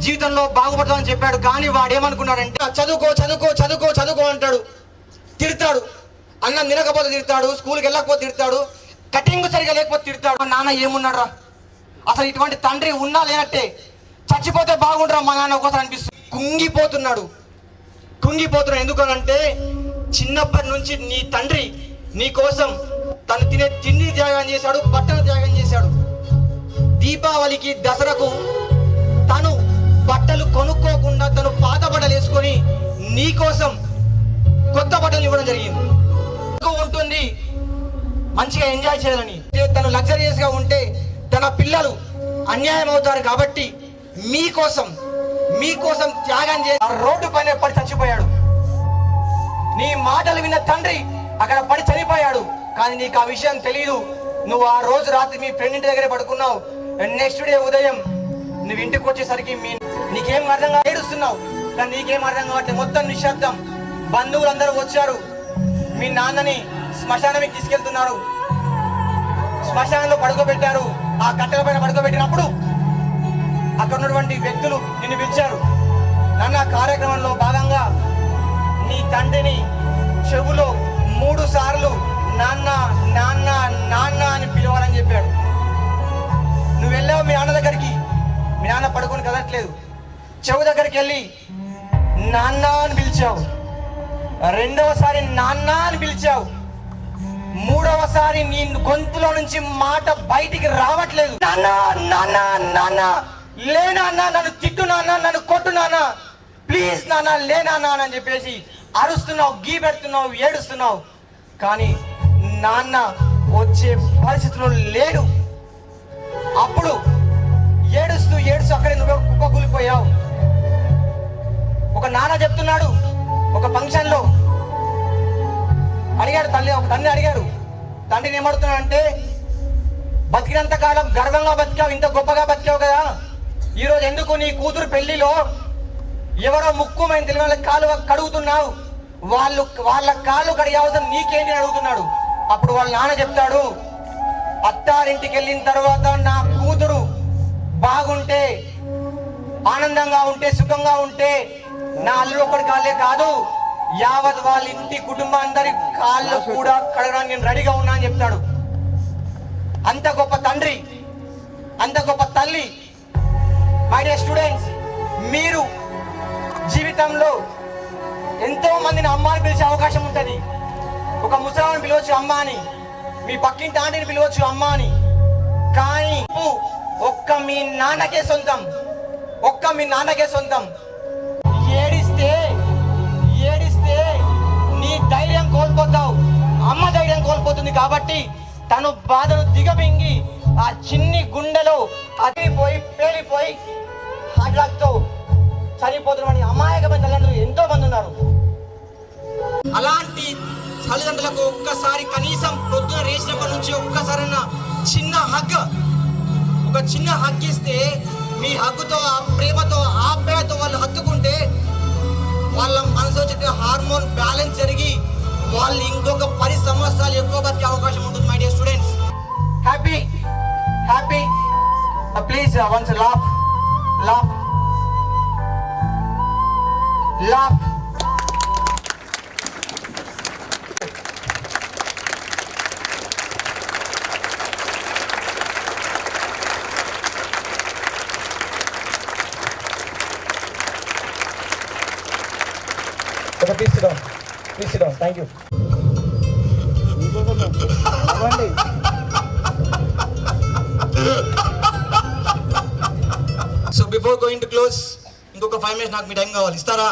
జీవితంలో బాగుపడతావు అని చెప్పాడు. కానీ వాడు ఏమనుకున్నాడంటే చదువుకో చదువుకో చదువుకో చదువుకో అంటాడు, తిడతాడు, అన్నం తినకపోతే తిడతాడు, స్కూల్కి వెళ్ళకపోతే తిడతాడు, కటింగ్ సరిగా లేకపోతే తిడతాడు. నాన్న ఏమున్నాడు రా, అసలు ఇటువంటి తండ్రి ఉన్నా లేనట్టే, చచ్చిపోతే బాగుండరా మా నాన్న కోసం అనిపిస్తుంది. కుంగిపోతున్నాడు. ఎందుకనంటే చిన్నప్పటి నుంచి నీ తండ్రి నీ కోసం తను తినే తిండి త్యాగం చేశాడు, బట్టలు త్యాగం చేశాడు. దీపావళికి దసరాకు తను బట్టలు కొనుక్కోకుండా తను పాత బట్టలు వేసుకొని నీ కోసం కొత్త బట్టలు ఇవ్వడం జరిగింది. ఉంటుంది మంచిగా ఎంజాయ్ చేయాలని. తను లగ్జరియస్ గా ఉంటే తన పిల్లలు అన్యాయం అవుతారు కాబట్టి మీకోసం త్యాగం చేసి రోడ్డు పైన పడి చచ్చిపోయాడు. నీ మాటలు విన్న తండ్రి అక్కడ పడి చనిపోయాడు. కానీ నీకు ఆ విషయం తెలియదు. నువ్వు ఆ రోజు రాత్రి మీ ఫ్రెండ్ ఇంటి దగ్గరే పడుకున్నావు. నెక్స్ట్ డే ఉదయం నువ్వు ఇంటికి వచ్చేసరికి నీకేం అర్థం కాదు, ఏడుస్తున్నావు. కానీ నీకేం అర్థం కాబట్టి మొత్తం నిశ్శబ్దం. బంధువులందరూ వచ్చారు, మీ నాన్నని శ్మశానానికి తీసుకెళ్తున్నారు. శ్మశానంలో పడుకోబెట్టారు. ఆ కట్టెల పైన పడుకోబెట్టినప్పుడు అక్కడ ఉన్నటువంటి వ్యక్తులు నిన్ను పిలిచారు. నాన్న కార్యక్రమంలో భాగంగా నీ తండ్రిని చెవులో 3 సార్లు నాన్న నాన్న నాన్న అని పిలవాలని చెప్పాడు. నువ్వు వెళ్ళావు మీ నాన్న దగ్గరికి. మీ నాన్న పడుకొని కదట్లేదు. చెవు దగ్గరికి వెళ్ళి నాన్న అని పిలిచావు. 2వసారి నాన్న అని పిలిచావు. 3వసారి నీ గొంతులో నుంచి మాట బయటికి రావట్లేదు. నాన్న నాన్న నాన్న, లే నాన్న, నన్ను తిట్టు నాన్న, నన్ను కొట్టు నాన్న, ప్లీజ్ నాన్న, లే నాన్న అని చెప్పేసి అరుస్తున్నావు, గీ పెడుతున్నావు, ఏడుస్తున్నావు. కానీ నాన్న వచ్చే పరిస్థితిలో లేడు. అప్పుడు ఏడుస్తూ అక్కడే నువ్వు కుప్పకూలిపోయావు. ఒక నాన్న చెప్తున్నాడు, ఒక ఫంక్షన్ లో అడిగాడు ఒక తండ్రి అడిగారు, తండ్రిని ఏమడుతున్నాడు అంటే, బతికినంత కాలం గర్వంగా బతికావు, ఇంత గొప్పగా బతికావు కదా, ఈరోజు ఎందుకు నీ కూతురు పెళ్లిలో ఎవరో ముక్కుమైన తెలియని కాలు కడుగుతున్నావు, వాళ్ళ కాళ్ళు కడిగే అవసరం నీకేంటి అని అడుగుతున్నాడు. అప్పుడు వాళ్ళ నాన్న చెప్తాడు, అత్తారింటికి వెళ్ళిన తర్వాత నా కూతురు బాగుంటే, ఆనందంగా ఉంటే, సుఖంగా ఉంటే, నా అల్లుడు ఒక్కడి కాళ్ళే కాదు, యావత్ వాళ్ళ ఇంటి కుటుంబం అందరి కాళ్ళు కూడా కడగడానికి నేను రెడీగా ఉన్నా అని చెప్తాడు. అంత గొప్ప తండ్రి, అంత గొప్ప తల్లి. మై డియర్ స్టూడెంట్స్, మీరు జీవితంలో ఎంతో మందిని అమ్మ అని పిలిచే అవకాశం ఉంటుంది. ఒక ముసలాన్ని పిలవచ్చు అమ్మ అని, మీ పక్కింటి ఆంటీని పిలవచ్చు అమ్మ అని. కానీ ఒక్క మీ నాన్నకే సొంతం, ఒక్క మీ నాన్నకే సొంతం. ఏడిస్తే నీ ధైర్యం కోల్పోతావు, అమ్మ ధైర్యం కోల్పోతుంది. కాబట్టి తను బాధను దిగమింగి ఆ చిన్ని గుండెలో అదిపోయి పేలిపోయి హార్ట్తో చనిపోతున్న అమాయకమైన తల్లిదండ్రులు ఎంతో మంది ఉన్నారు. అలాంటి తల్లిదండ్రులకు ఒక్కసారి కనీసం పొద్దున రేసినప్పటి నుంచి ఒక్కసారన్న చిన్న హగ్, ఒక చిన్న హగ్ ఇస్తే మీ హగ్గుతో, ఆ ప్రేమతో, ఆప్యాయతో వాళ్ళు హత్తుకుంటే వాళ్ళ మనసులో చెప్పే హార్మోన్ బ్యాలెన్స్ జరిగి వాళ్ళు ఇంకొక 10 సంవత్సరాలు ఎక్కువ బతికే అవకాశం ఉంటుంది. My dear students, happy happy please once laugh laugh laugh. Please sit down. Please sit down. Thank you. So before going to close, ఇంకొక 5 minutes నాకు మీ టైం కావాలి. ఇస్తారా?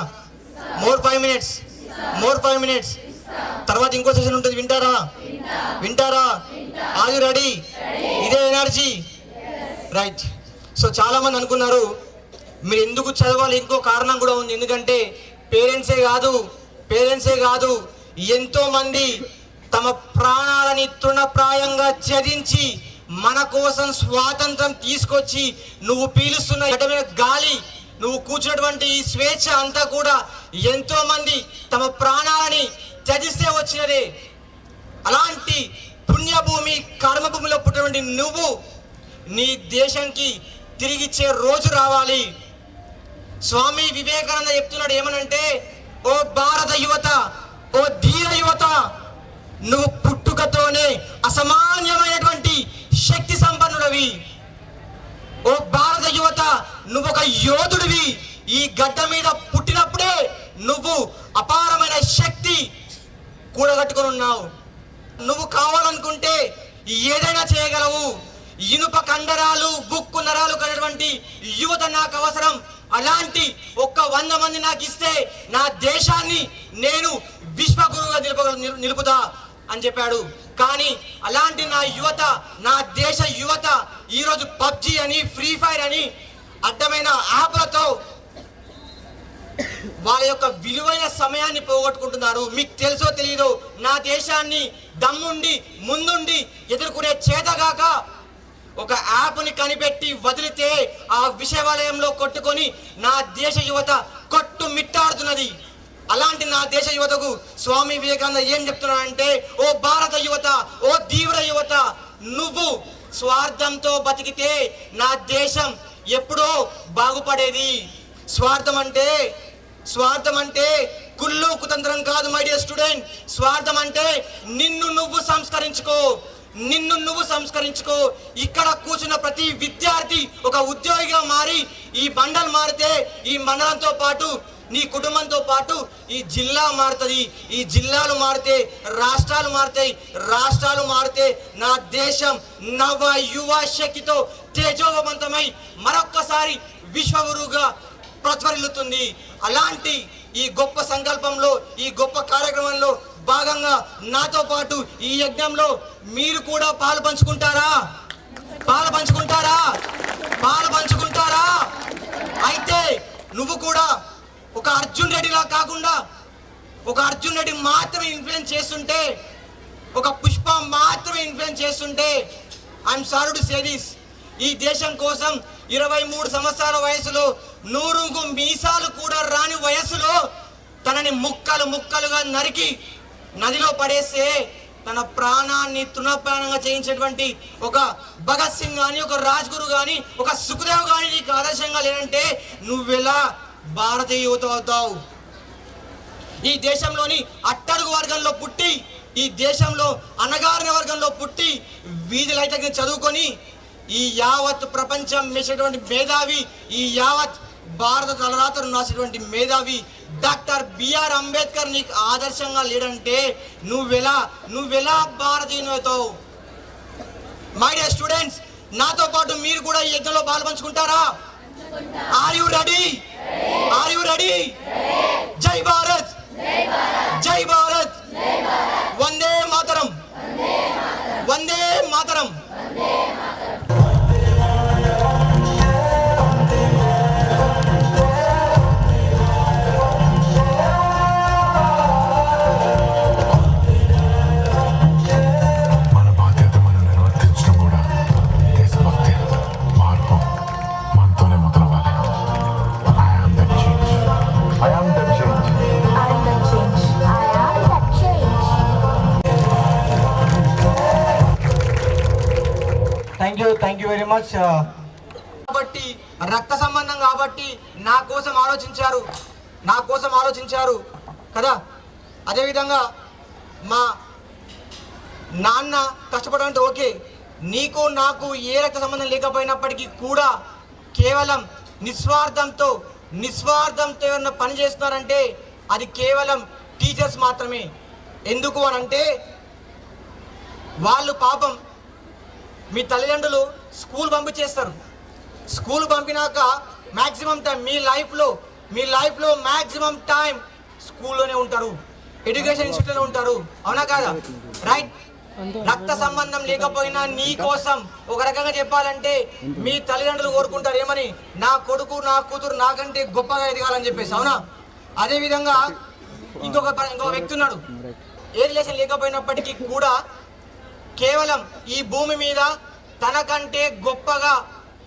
More 5 minutes. More 5 minutes. తర్వాత ఇంకో సెషన్ ఉంటుంది. వింటారా? వింటారా? Are you ready? ఇదే ఎనర్జీ, రైట్? సో చాలా మంది అనుకున్నారు మీరు ఎందుకు చదవాలి. ఇంకో కారణం కూడా ఉంది. ఎందుకంటే పేరెంట్సే కాదు ఎంతో మంది తమ ప్రాణాలని తృణప్రాయంగా త్యజించి మన కోసం స్వాతంత్రం తీసుకొచ్చి నువ్వు పీలుస్తున్న ఎడమైన గాలి, నువ్వు కూర్చున్నటువంటి ఈ స్వేచ్ఛ అంతా కూడా ఎంతో మంది తమ ప్రాణాలని త్యజిస్తే వచ్చినదే. అలాంటి పుణ్యభూమి, కర్మభూమిలో పుట్టినటువంటి నువ్వు నీ దేశానికి తిరిగిచ్చే రోజు రావాలి. స్వామి వివేకానంద చెప్తున్నాడు ఏమనంటే, ఓ భారత యువత, ఓ ధీర యువత, నువ్వు పుట్టుకతోనే అసామాన్యమైనటువంటి శక్తి సంపన్నుడివి. ఓ భారత యువత, నువ్వు ఒక యోధుడివి. ఈ గడ్డ మీద పుట్టినప్పుడే నువ్వు అపారమైన శక్తి కూడగట్టుకొని ఉన్నావు. నువ్వు కావాలనుకుంటే ఏదైనా చేయగలవు. ఇనుప కండరాలు, బుక్కు నరాలు కలిగినటువంటి యువత నాకు అవసరం. అలాంటి 100 మంది నాకు ఇస్తే నా దేశాన్ని నేను విశ్వగురువుగా నిలుపుతా అని చెప్పాడు. కానీ అలాంటి నా యువత, నా దేశ యువత ఈరోజు పబ్జి అని, ఫ్రీ ఫైర్ అని అడ్డమైన యాప్లతో వాళ్ళ యొక్క విలువైన సమయాన్ని పోగొట్టుకుంటున్నారు. మీకు తెలుసో తెలియదో, నా దేశాన్ని దమ్ముండి ముందుండి ఎదుర్కొనే చేతగాక ఒక యాప్ని కనిపెట్టి వదిలితే ఆ విషవలయంలో కొట్టుకొని నా దేశ యువత కొట్టు మిట్టాడుతున్నది. అలాంటి నా దేశ యువతకు స్వామి వివేకానంద ఏం చెప్తున్నాడంటే, ఓ భారత యువత, ఓ ధీర యువత, నువ్వు స్వార్థంతో బతికితే నా దేశం ఎప్పుడో బాగుపడేది. స్వార్థం అంటే కుళ్ళు కుతంత్రం కాదు మై డియర్ స్టూడెంట్. స్వార్థం అంటే నిన్ను నువ్వు సంస్కరించుకో. ఇక్కడ కూర్చున్న ప్రతి విద్యార్థి ఒక ఉద్యోగిగా మారి ఈ మండలం మారితే, ఈ మండలంతో పాటు నీ కుటుంబంతో పాటు ఈ జిల్లా మారుతుంది. ఈ జిల్లాలు మారితే రాష్ట్రాలు మారుతాయి. రాష్ట్రాలు మారితే నా దేశం నవ యువ శక్తితో తేజోవంతమై మరొక్కసారి విశ్వగురువుగా ప్రజ్వరిల్లుతుంది. అలాంటి ఈ గొప్ప సంకల్పంలో, ఈ గొప్ప కార్యక్రమంలో భాగంగా నాతో పాటు ఈ యజ్ఞంలో మీరు కూడా పాలు పంచుకుంటారా? అయితే నువ్వు కూడా ఒక అర్జున్ రెడ్డిలా కాకుండా, ఒక అర్జున్ రెడ్డి మాత్రమే ఇన్ఫ్లుయెన్స్ చేస్తుంటే, ఒక పుష్ప మాత్రమే ఇన్ఫ్లుయెన్స్ చేస్తుంటే, I'm sorry to say this, ఈ దేశం కోసం 23 సంవత్సరాల వయసులో 100 మీసాలు కూడా రాని వయసులో తనని ముక్కలుగా నరికి నదిలో పడేస్తే తన ప్రాణాన్ని తృణప్రాణంగా చేయించేటువంటి ఒక భగత్ సింగ్ కానీ, ఒక రాజ్ గురు కానీ, ఒక సుఖదేవ్ కానీ నీకు ఆదర్శంగా లేనంటే నువ్వెలా భారతీయ యువత అవుతావు? ఈ దేశంలోని అట్టడుగు వర్గంలో పుట్టి, ఈ దేశంలో అణగారిన వర్గంలో పుట్టి వీధులైతే చదువుకొని ఈ యావత్ ప్రపంచం మెచ్చినటువంటి మేధావి, ఈ యావత్ భారత తలరాతను రాసినటువంటి మేధావి డాక్టర్ బిఆర్ అంబేద్కర్ నీకు ఆదర్శంగా లేడంటే నువ్వెలా భారతీయునితో? మై డియర్ స్టూడెంట్స్, నాతో పాటు మీరు కూడా ఈ యజ్ఞంలో పాల్పంచుకుంటారా? Are you ready? Are you ready? జై భారత్, జై భారత్, వందే మాతరం, వందే మాతరం. Thank you very much. కాబట్టి రక్త సంబంధం కాబట్టి నా కోసం ఆలోచించారు కదా. అదేవిధంగా మా నాన్న కష్టపడాలంటే ఓకే, నీకు నాకు ఏ రక్త సంబంధం లేకపోయినప్పటికీ కూడా కేవలం నిస్వార్థంతో ఏమన్నా పని చేస్తున్నారంటే అది కేవలం టీచర్స్ మాత్రమే. ఎందుకు అనంటే వాళ్ళు పాపం మీ తల్లిదండ్రులు స్కూల్ పంపించేస్తారు. స్కూల్ పంపినాక మ్యాక్సిమం టైం మీ లైఫ్లో మ్యాక్సిమం టైం స్కూల్లోనే ఉంటారు, ఎడ్యుకేషన్ ఇన్స్టిట్యూట్లోనే ఉంటారు. అవునా కాదా? రైట్. రక్త సంబంధం లేకపోయినా నీ కోసం ఒక రకంగా చెప్పాలంటే మీ తల్లిదండ్రులు కోరుకుంటారు ఏమని, నా కొడుకు నా కూతురు నాకంటే గొప్పగా ఎదగాలని చెప్పేసి. అవునా? అదేవిధంగా ఇంకొక వ్యక్తి ఉన్నాడు, ఏ రిలేషన్ లేకపోయినప్పటికీ కూడా కేవలం ఈ భూమి మీద తనకంటే గొప్పగా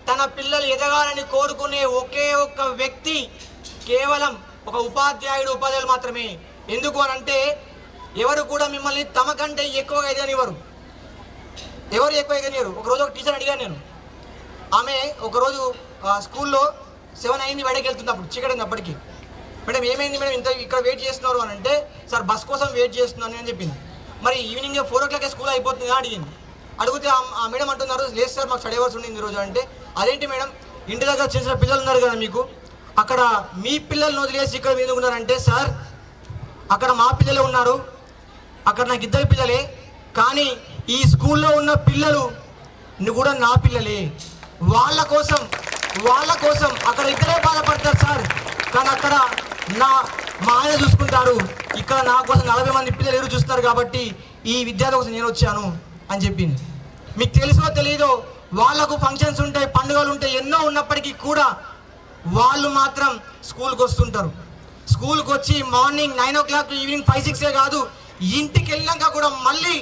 తన పిల్లలు ఎదగాలని కోరుకునే ఒకే ఒక్క వ్యక్తి కేవలం ఒక ఉపాధ్యాయులు మాత్రమే. ఎందుకు అనంటే ఎవరు కూడా మిమ్మల్ని తమ కంటే ఎక్కువగా ఎదగనివ్వరు. ఎవరు ఎక్కువ ఎదగనివ్వరు. ఒకరోజు ఒక టీచర్ అడిగాను నేను. ఆమె ఒకరోజు స్కూల్లో 7 అయింది, బయటకు వెళ్తున్నప్పుడు చీకటి అప్పటికి. మేడం ఏమైంది మేడం ఇంత ఇక్కడ వెయిట్ చేస్తున్నారు అని అంటే, సార్ బస్ కోసం వెయిట్ చేస్తున్నాను అని చెప్పింది. మరి ఈవినింగ్ 4 o'clock స్కూల్ అయిపోతుంది అడిగింది. అడిగితే ఆ మేడం అంటున్నారు, లేదు సార్ మాకు స్టడీ అవర్స్ ఉండింది ఈరోజు అంటే. అదేంటి మేడం, ఇంటి దగ్గర చిన్న చిన్న పిల్లలు ఉన్నారు కదా మీకు, అక్కడ మీ పిల్లల్ని వదిలేసి ఇక్కడ మీద ఉన్నారంటే, సార్ అక్కడ మా పిల్లలే ఉన్నారు, అక్కడ నాకు 2 పిల్లలే, కానీ ఈ స్కూల్లో ఉన్న పిల్లలు కూడా నా పిల్లలే. వాళ్ళ కోసం అక్కడ 2 బాధపడతారు సార్, కానీ అక్కడ మా ఆయన చూసుకుంటారు, ఇక్కడ నా కోసం 40 మంది పిల్లలు ఎదురు చూస్తున్నారు కాబట్టి ఈ విద్యార్థి కోసం నేను వచ్చాను అని చెప్పింది. మీకు తెలుసో తెలీదో వాళ్ళకు ఫంక్షన్స్ ఉంటాయి, పండుగలు ఉంటాయి, ఎన్నో ఉన్నప్పటికీ కూడా వాళ్ళు మాత్రం స్కూల్కి వస్తుంటారు. స్కూల్కి వచ్చి మార్నింగ్ 9 o'clock ఈవినింగ్ 5-6 కాదు, ఇంటికి వెళ్ళాక కూడా మళ్ళీ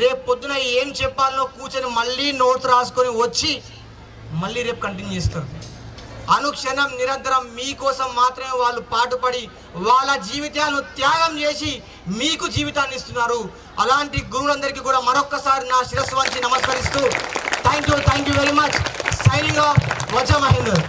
రేపు పొద్దున ఏం చెప్పాలనో కూర్చొని మళ్ళీ నోట్స్ రాసుకొని వచ్చి మళ్ళీ రేపు కంటిన్యూ చేస్తారు. అనుక్షణం నిరంతరం మీకోసం మాత్రమే వాళ్ళు పాటుపడి వాళ్ళ జీవితాలను త్యాగం చేసి మీకు జీవితాన్ని ఇస్తున్నారు. అలాంటి గురువులందరికీ కూడా మరొక్కసారి నా శిరస్సు వంచి నమస్కరిస్తూ thank you very much. Signing off Vajra Mahender.